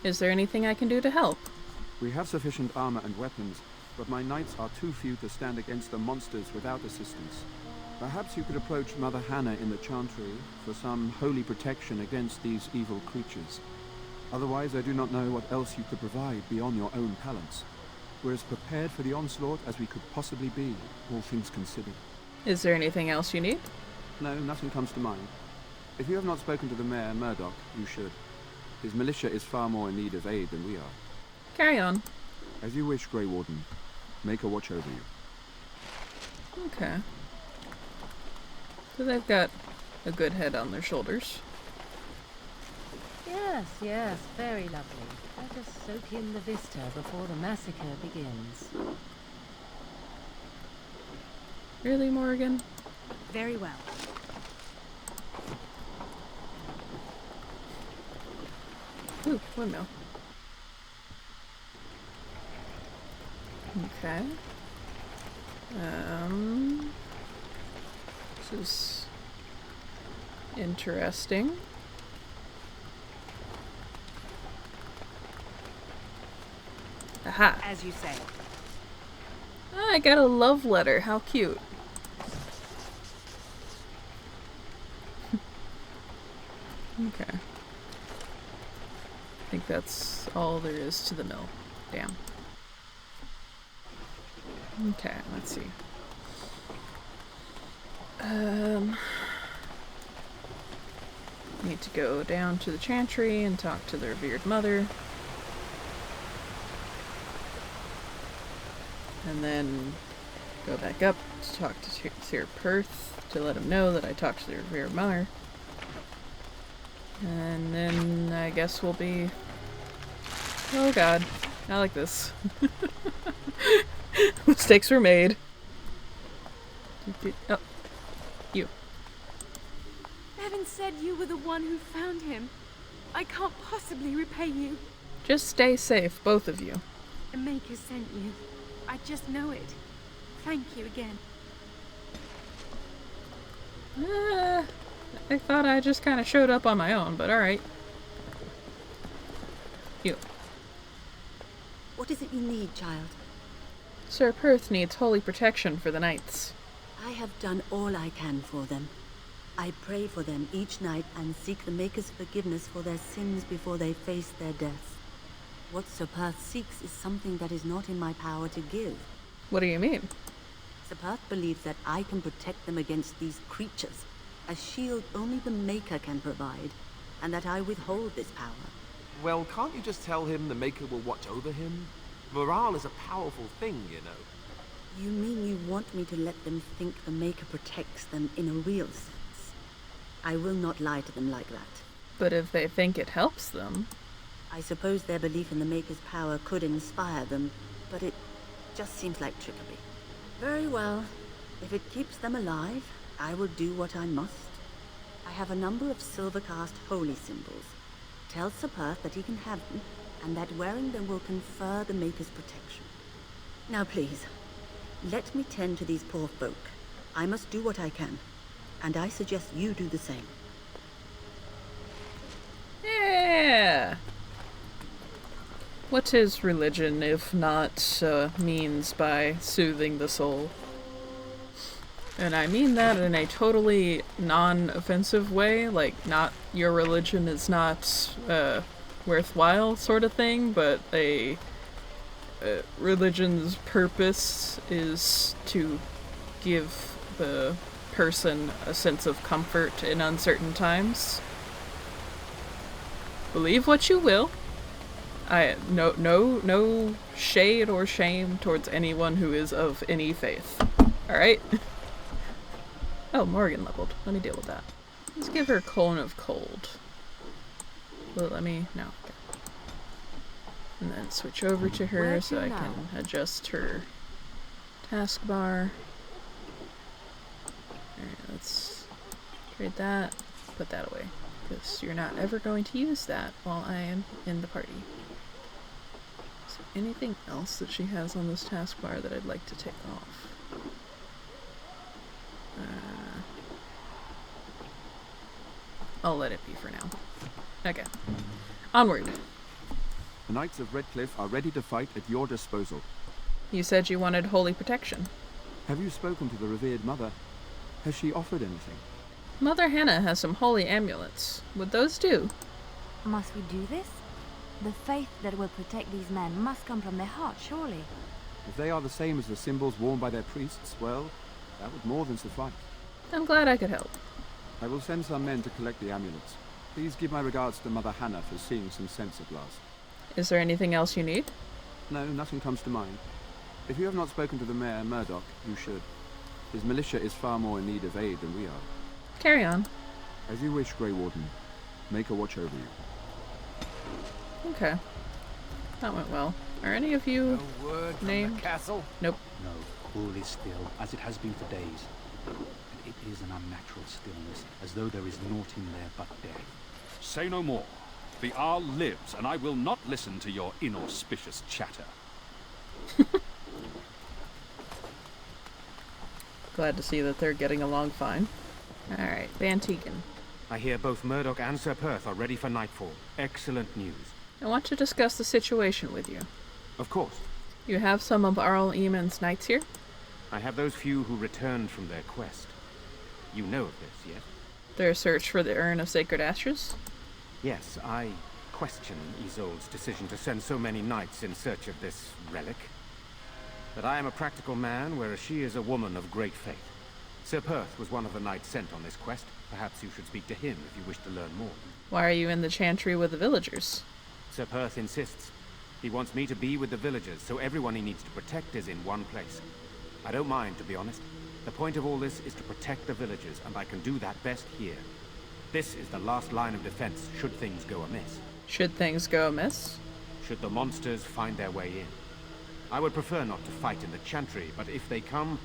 [SPEAKER 1] Is there anything I can do to help?
[SPEAKER 21] We have sufficient armor and weapons, but my knights are too few to stand against the monsters without assistance. Perhaps you could approach Mother Hannah in the Chantry for some holy protection against these evil creatures. Otherwise, I do not know what else you could provide beyond your own talents. We're as prepared for the onslaught as we could possibly be, all things considered.
[SPEAKER 1] Is there anything else you need?
[SPEAKER 21] No, nothing comes to mind. If you have not spoken to the Mayor, Murdoch, you should. His militia is far more in need of aid than we are.
[SPEAKER 1] Carry on.
[SPEAKER 21] As you wish, Grey Warden. Make a watch over you.
[SPEAKER 1] Okay. So they've got a good head on their shoulders.
[SPEAKER 9] Yes, yes, very lovely. Let us soak in the vista before the massacre begins.
[SPEAKER 1] Really, Morgan?
[SPEAKER 15] Very well.
[SPEAKER 1] Ooh, windmill. Okay. This is interesting. Aha.
[SPEAKER 15] As you say.
[SPEAKER 1] I got a love letter. How cute. Okay. I think that's all there is to the mill. Damn. Okay, let's see. Need to go down to the Chantry and talk to the revered mother. And then go back up to talk to Sir Perth to let him know that I talked to the revered mother. And then I guess we'll be... Oh god, I like this. Mistakes were made. Oh, you.
[SPEAKER 13] Bevan said you were the one who found him. I can't possibly repay you.
[SPEAKER 1] Just stay safe, both of you.
[SPEAKER 13] The Maker sent you. I just know it. Thank you again.
[SPEAKER 1] I thought I just kind of showed up on my own, but alright. You.
[SPEAKER 11] What is it you need, child?
[SPEAKER 1] Sir Perth needs holy protection for the knights.
[SPEAKER 11] I have done all I can for them. I pray for them each night and seek the Maker's forgiveness for their sins before they face their deaths. What Sir Perth seeks is something that is not in my power to give.
[SPEAKER 1] What do you mean?
[SPEAKER 11] Sir Perth believes that I can protect them against these creatures, a shield only the Maker can provide, and that I withhold this power.
[SPEAKER 8] Well, can't you just tell him the Maker will watch over him? Morale is a powerful thing, you know.
[SPEAKER 11] You mean you want me to let them think the Maker protects them in a real sense? I will not lie to them like that.
[SPEAKER 1] But if they think it helps them...
[SPEAKER 11] I suppose their belief in the Maker's power could inspire them, but it just seems like trickery. Very well. If it keeps them alive, I will do what I must. I have a number of silver-cast holy symbols. Tell Sir Perth that he can have them, and that wearing them will confer the Maker's protection. Now please, let me tend to these poor folk. I must do what I can, and I suggest you do the same.
[SPEAKER 1] Yeah! What's his religion, if not means by soothing the soul? And I mean that in a totally non-offensive way, like not your religion is not worthwhile sort of thing, but a religion's purpose is to give the person a sense of comfort in uncertain times. Believe what you will. No shade or shame towards anyone who is of any faith. Alright? Oh, Morgan leveled. Let me deal with that. Let's give her a Cone of Cold. Will it let me? No. Okay. And then switch over to her so I can adjust her taskbar. Alright, let's trade that. Put that away. Because you're not ever going to use that while I am in the party. Is there anything else that she has on this taskbar that I'd like to take off? I'll let it be for now. Okay. Onward.
[SPEAKER 21] The Knights of Redcliffe are ready to fight at your disposal.
[SPEAKER 1] You said you wanted holy protection.
[SPEAKER 21] Have you spoken to the revered mother? Has she offered anything?
[SPEAKER 1] Mother Hannah has some holy amulets. Would those do?
[SPEAKER 7] Must we do this? The faith that will protect these men must come from their heart, surely.
[SPEAKER 21] If they are the same as the symbols worn by their priests, well, that would more than suffice.
[SPEAKER 1] I'm glad I could help.
[SPEAKER 21] I will send some men to collect the amulets. Please give my regards to Mother Hannah for seeing some sense at last.
[SPEAKER 1] Is there anything else you need?
[SPEAKER 21] No, nothing comes to mind. If you have not spoken to the Mayor, Murdoch, you should. His militia is far more in need of aid than we are.
[SPEAKER 1] Carry on.
[SPEAKER 21] As you wish, Grey Warden. Make a watch over you.
[SPEAKER 1] Okay. That went well. Are any of you
[SPEAKER 6] No word from
[SPEAKER 1] named?
[SPEAKER 6] the castle?
[SPEAKER 1] Nope.
[SPEAKER 4] No, all is still, as it has been for days. And it is an unnatural stillness, as though there is naught in there but death.
[SPEAKER 22] Say no more. The Arl lives, and I will not listen to your inauspicious chatter.
[SPEAKER 1] Glad to see that they're getting along fine. Alright, Van Tegan.
[SPEAKER 10] I hear both Murdoch and Sir Perth are ready for nightfall. Excellent news.
[SPEAKER 1] I want to discuss the situation with you.
[SPEAKER 10] Of course.
[SPEAKER 1] You have some of Arl Eamon's knights here?
[SPEAKER 10] I have those few who returned from their quest. You know of this, yes?
[SPEAKER 1] Their search for the Urn of Sacred Ashes?
[SPEAKER 10] Yes, I question Isolde's decision to send so many knights in search of this relic. But I am a practical man, whereas she is a woman of great faith. Sir Perth was one of the knights sent on this quest. Perhaps you should speak to him if you wish to learn more.
[SPEAKER 1] Why are you in the chantry with the villagers?
[SPEAKER 10] Sir Perth insists. He wants me to be with the villagers, so everyone he needs to protect is in one place. I don't mind, to be honest. The point of all this is to protect the villagers, and I can do that best here. This is the last line of defense, should things go amiss.
[SPEAKER 1] Should things go amiss?
[SPEAKER 10] Should the monsters find their way in. I would prefer not to fight in the chantry, but if they come,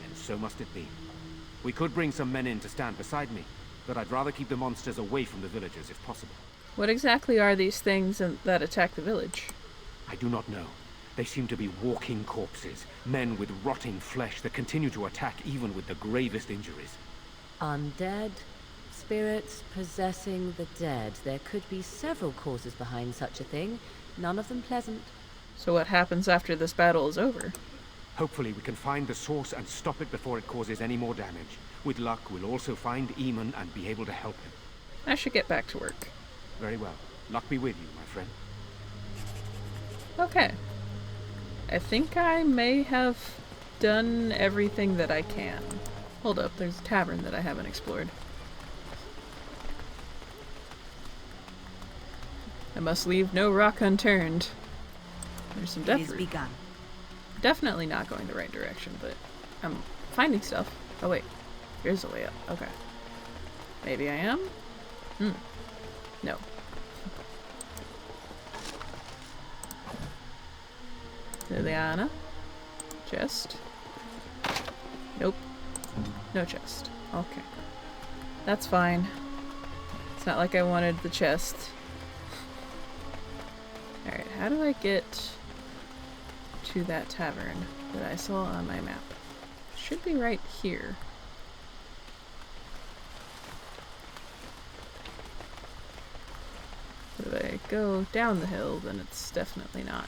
[SPEAKER 10] then so must it be. We could bring some men in to stand beside me, but I'd rather keep the monsters away from the villagers if possible.
[SPEAKER 1] What exactly are these things that attack the village?
[SPEAKER 10] I do not know. They seem to be walking corpses, men with rotting flesh that continue to attack even with the gravest injuries.
[SPEAKER 9] Undead? Spirits possessing the dead. There could be several causes behind such a thing, none of them pleasant.
[SPEAKER 1] So what happens after this battle is over?
[SPEAKER 10] Hopefully we can find the source and stop it before it causes any more damage. With luck, we'll also find Eamon and be able to help him.
[SPEAKER 1] I should get back to work.
[SPEAKER 10] Very well. Luck be with you, my friend.
[SPEAKER 1] Okay. I think I may have done everything that I can. Hold up, there's a tavern that I haven't explored. I must leave no rock unturned. There's some
[SPEAKER 15] It is begun.
[SPEAKER 1] definitely not going the right direction, but I'm finding stuff. Oh wait, here's the way up. Okay. Maybe I am? No. Liliana? Chest? Nope. No chest. Okay. That's fine. It's not like I wanted the chest. Alright, how do I get to that tavern that I saw on my map? Should be right here. But if I go down the hill, then it's definitely not.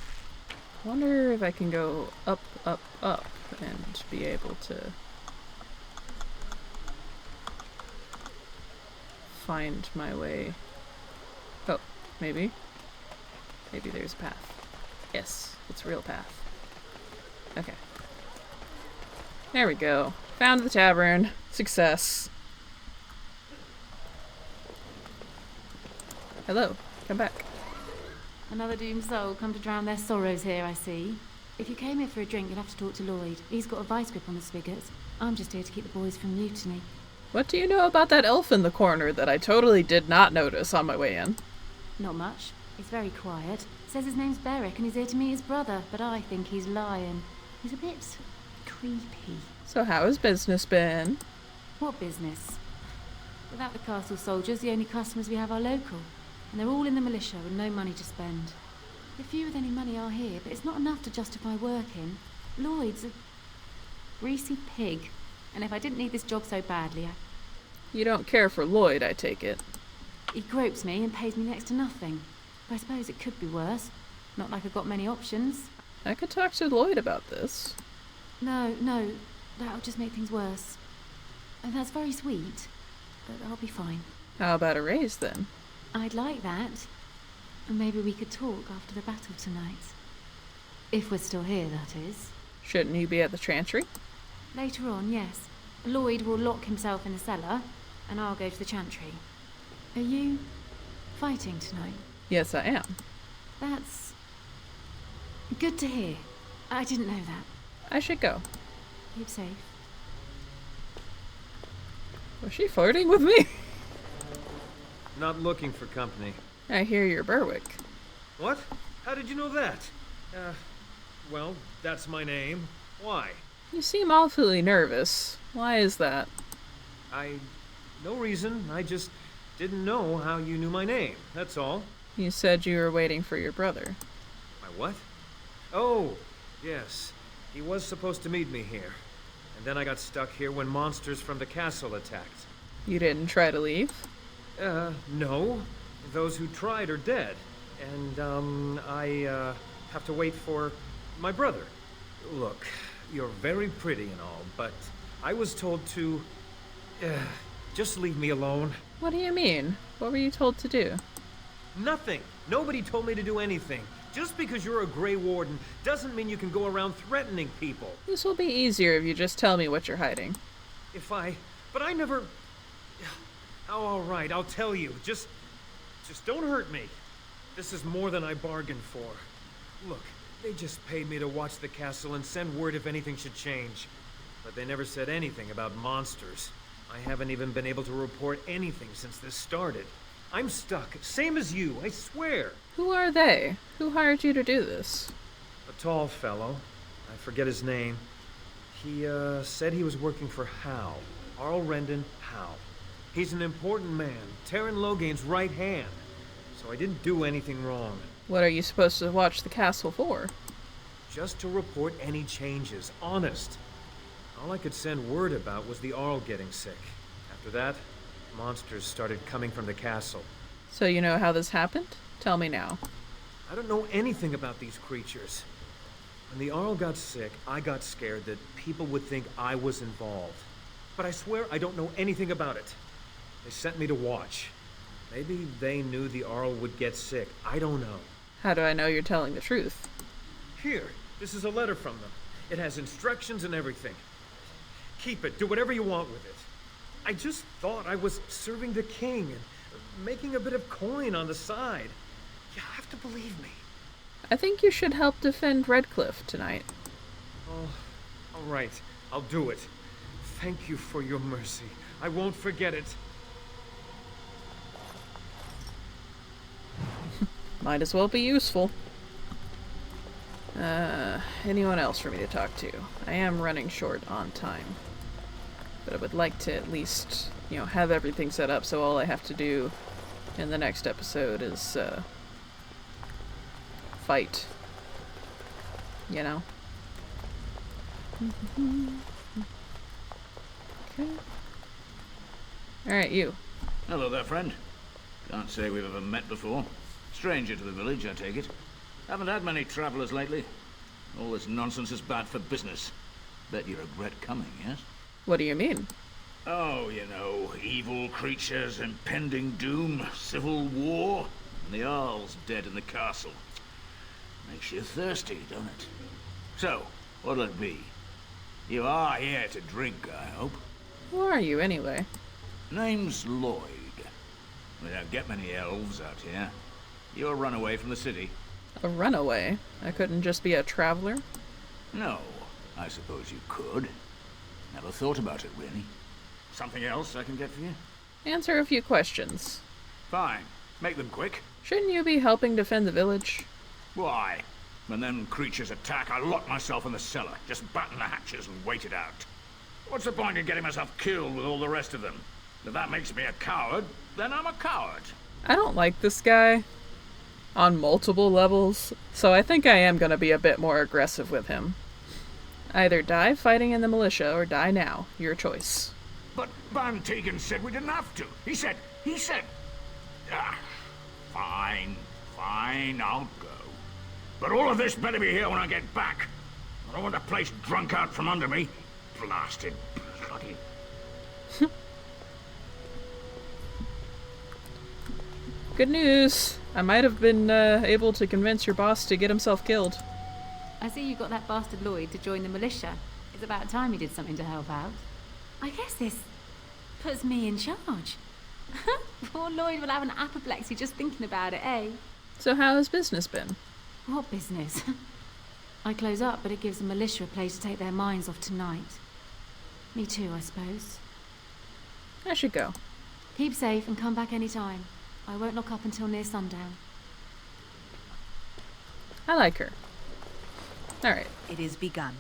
[SPEAKER 1] I wonder if I can go up, up, up and be able to find my way. Oh, maybe. Maybe there's a path. Yes, it's a real path. Okay. There we go. Found the tavern. Success. Hello. Come back.
[SPEAKER 7] Another doomed soul come to drown their sorrows here, I see. If you came here for a drink, you'd have to talk to Lloyd. He's got a vice grip on the spigots. I'm just here to keep the boys from mutiny.
[SPEAKER 1] What do you know about that elf in the corner that I totally did not notice on my way in?
[SPEAKER 7] Not much. He's very quiet. Says his name's Beric and he's here to meet his brother, but I think he's lying. He's a bit creepy.
[SPEAKER 1] So how has business been?
[SPEAKER 7] What business? Without the castle soldiers, the only customers we have are local. And they're all in the militia with no money to spend. The few with any money are here, but it's not enough to justify working. Lloyd's a greasy pig. And if I didn't need this job so badly,
[SPEAKER 1] You don't care for Lloyd, I take it.
[SPEAKER 7] he gropes me and pays me next to nothing. But I suppose it could be worse. Not like I've got many options.
[SPEAKER 1] I could talk to Lloyd about this.
[SPEAKER 7] No, that'll just make things worse. And that's very sweet, but I'll be fine.
[SPEAKER 1] How about a raise, then?
[SPEAKER 7] I'd like that. And maybe we could talk after the battle tonight. If we're still here, that is.
[SPEAKER 1] Shouldn't you be at the chantry?
[SPEAKER 7] Later on, yes. Lloyd will lock himself in the cellar, and I'll go to the chantry. Are you fighting tonight?
[SPEAKER 1] Yes, I am.
[SPEAKER 7] That's good to hear. I didn't know that.
[SPEAKER 1] I should go.
[SPEAKER 7] Keep safe.
[SPEAKER 1] Was she flirting with me?
[SPEAKER 2] Not looking for company.
[SPEAKER 1] I hear you're Berwick.
[SPEAKER 2] What? How did you know that? Well, that's my name. Why?
[SPEAKER 1] You seem awfully nervous. Why is that?
[SPEAKER 2] No reason. I just didn't know how you knew my name. That's all.
[SPEAKER 1] You said you were waiting for your brother.
[SPEAKER 2] My what? Oh, yes. He was supposed to meet me here. And then I got stuck here when monsters from the castle attacked.
[SPEAKER 1] You didn't try to leave?
[SPEAKER 2] No. Those who tried are dead. And, I have to wait for my brother. Look, you're very pretty and all, but I was told to... just leave me alone.
[SPEAKER 1] What do you mean? What were you told to do?
[SPEAKER 2] Nothing. Nobody told me to do anything. Just because you're a Grey Warden doesn't mean you can go around threatening people.
[SPEAKER 1] This will be easier if you just tell me what you're hiding.
[SPEAKER 2] But I never... Oh, all right, I'll tell you. Just don't hurt me. This is more than I bargained for. Look, they just paid me to watch the castle and send word if anything should change. But they never said anything about monsters. I haven't even been able to report anything since this started. I'm stuck, same as you, I swear.
[SPEAKER 1] Who are they? Who hired you to do this?
[SPEAKER 2] A tall fellow. I forget his name. He, said he was working for Hal. Arl Rendon Hal. He's an important man, Terran Logain's right hand. So I didn't do anything wrong.
[SPEAKER 1] What are you supposed to watch the castle for?
[SPEAKER 2] Just to report any changes, honest. All I could send word about was the Arl getting sick. After that, monsters started coming from the castle.
[SPEAKER 1] So you know how this happened? Tell me now.
[SPEAKER 2] I don't know anything about these creatures. When the Arl got sick, I got scared that people would think I was involved. But I swear I don't know anything about it. They sent me to watch. Maybe they knew the Arl would get sick. I don't know.
[SPEAKER 1] How do I know you're telling the truth?
[SPEAKER 2] Here, this is a letter from them. It has instructions and everything. Keep it. Do whatever you want with it. I just thought I was serving the king and making a bit of coin on the side. You have to believe me.
[SPEAKER 1] I think you should help defend Redcliffe tonight.
[SPEAKER 2] Oh, all right. I'll do it. Thank you for your mercy. I won't forget it.
[SPEAKER 1] Might as well be useful. Anyone else for me to talk to? I am running short on time. But I would like to at least, have everything set up so all I have to do in the next episode is, fight. Okay. Alright, you.
[SPEAKER 12] Hello there, friend. Can't say we've ever met before. Stranger to the village, I take it. Haven't had many travelers lately. All this nonsense is bad for business. Bet you regret coming, yes?
[SPEAKER 1] What do you mean?
[SPEAKER 12] Oh, evil creatures, impending doom, civil war, and the Earl's dead in the castle. Makes you thirsty, don't it? So, what'll it be? You are here to drink, I hope.
[SPEAKER 1] Who are you, anyway?
[SPEAKER 12] Name's Lloyd. We don't get many elves out here. You're a runaway from the city.
[SPEAKER 1] A runaway? I couldn't just be a traveler?
[SPEAKER 12] No, I suppose you could. Never thought about it, really. Something else I can get for you?
[SPEAKER 1] Answer a few questions.
[SPEAKER 12] Fine. Make them quick.
[SPEAKER 1] Shouldn't you be helping defend the village?
[SPEAKER 12] Why? When them creatures attack, I lock myself in the cellar. Just batten the hatches and wait it out. What's the point in getting myself killed with all the rest of them? If that makes me a coward, then I'm a coward.
[SPEAKER 1] I don't like this guy. On multiple levels, so I think I am gonna be a bit more aggressive with him. Either die fighting in the militia or die now. Your choice.
[SPEAKER 12] But Van Tegan said we didn't have to. He said... Fine, I'll go. But all of this better be here when I get back. I don't want the place drunk out from under me. Blasted bloody...
[SPEAKER 1] Good news. I might have been able to convince your boss to get himself killed.
[SPEAKER 3] I see you got that bastard Lloyd to join the militia. It's about time he did something to help out. I guess this puts me in charge. Poor Lloyd will have an apoplexy just thinking about it, eh?
[SPEAKER 1] So how has business been?
[SPEAKER 3] What business? I close up, but it gives the militia a place to take their minds off tonight. Me too, I suppose.
[SPEAKER 1] I should go.
[SPEAKER 3] Keep safe and come back any time. I won't lock up until near sundown.
[SPEAKER 1] I like her. Alright.
[SPEAKER 15] It is begun.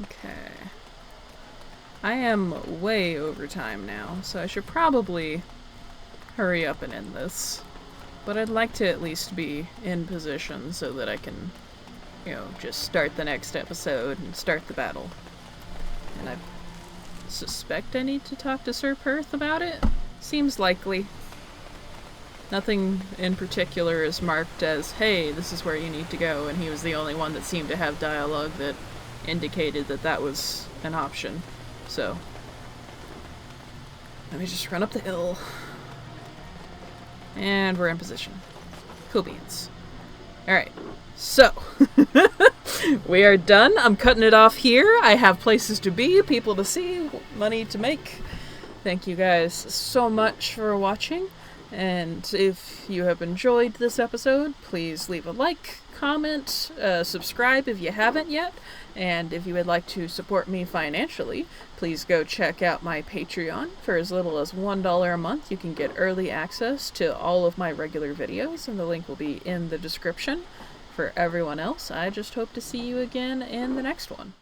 [SPEAKER 1] Okay. I am way over time now, so I should probably hurry up and end this. But I'd like to at least be in position so that I can, you know, just start the next episode and start the battle. And I suspect I need to talk to Sir Perth about it. Seems likely. Nothing in particular is marked as, hey, this is where you need to go, and he was the only one that seemed to have dialogue that indicated that that was an option. So, let me just run up the hill. And we're in position. Cool beans. Alright, so, we are done. I'm cutting it off here. I have places to be, people to see, money to make. Thank you guys so much for watching. And if you have enjoyed this episode, please leave a like, comment, subscribe if you haven't yet, and if you would like to support me financially, please go check out my Patreon. For as little as $1 a month, you can get early access to all of my regular videos, and the link will be in the description. For everyone else, I just hope to see you again in the next one.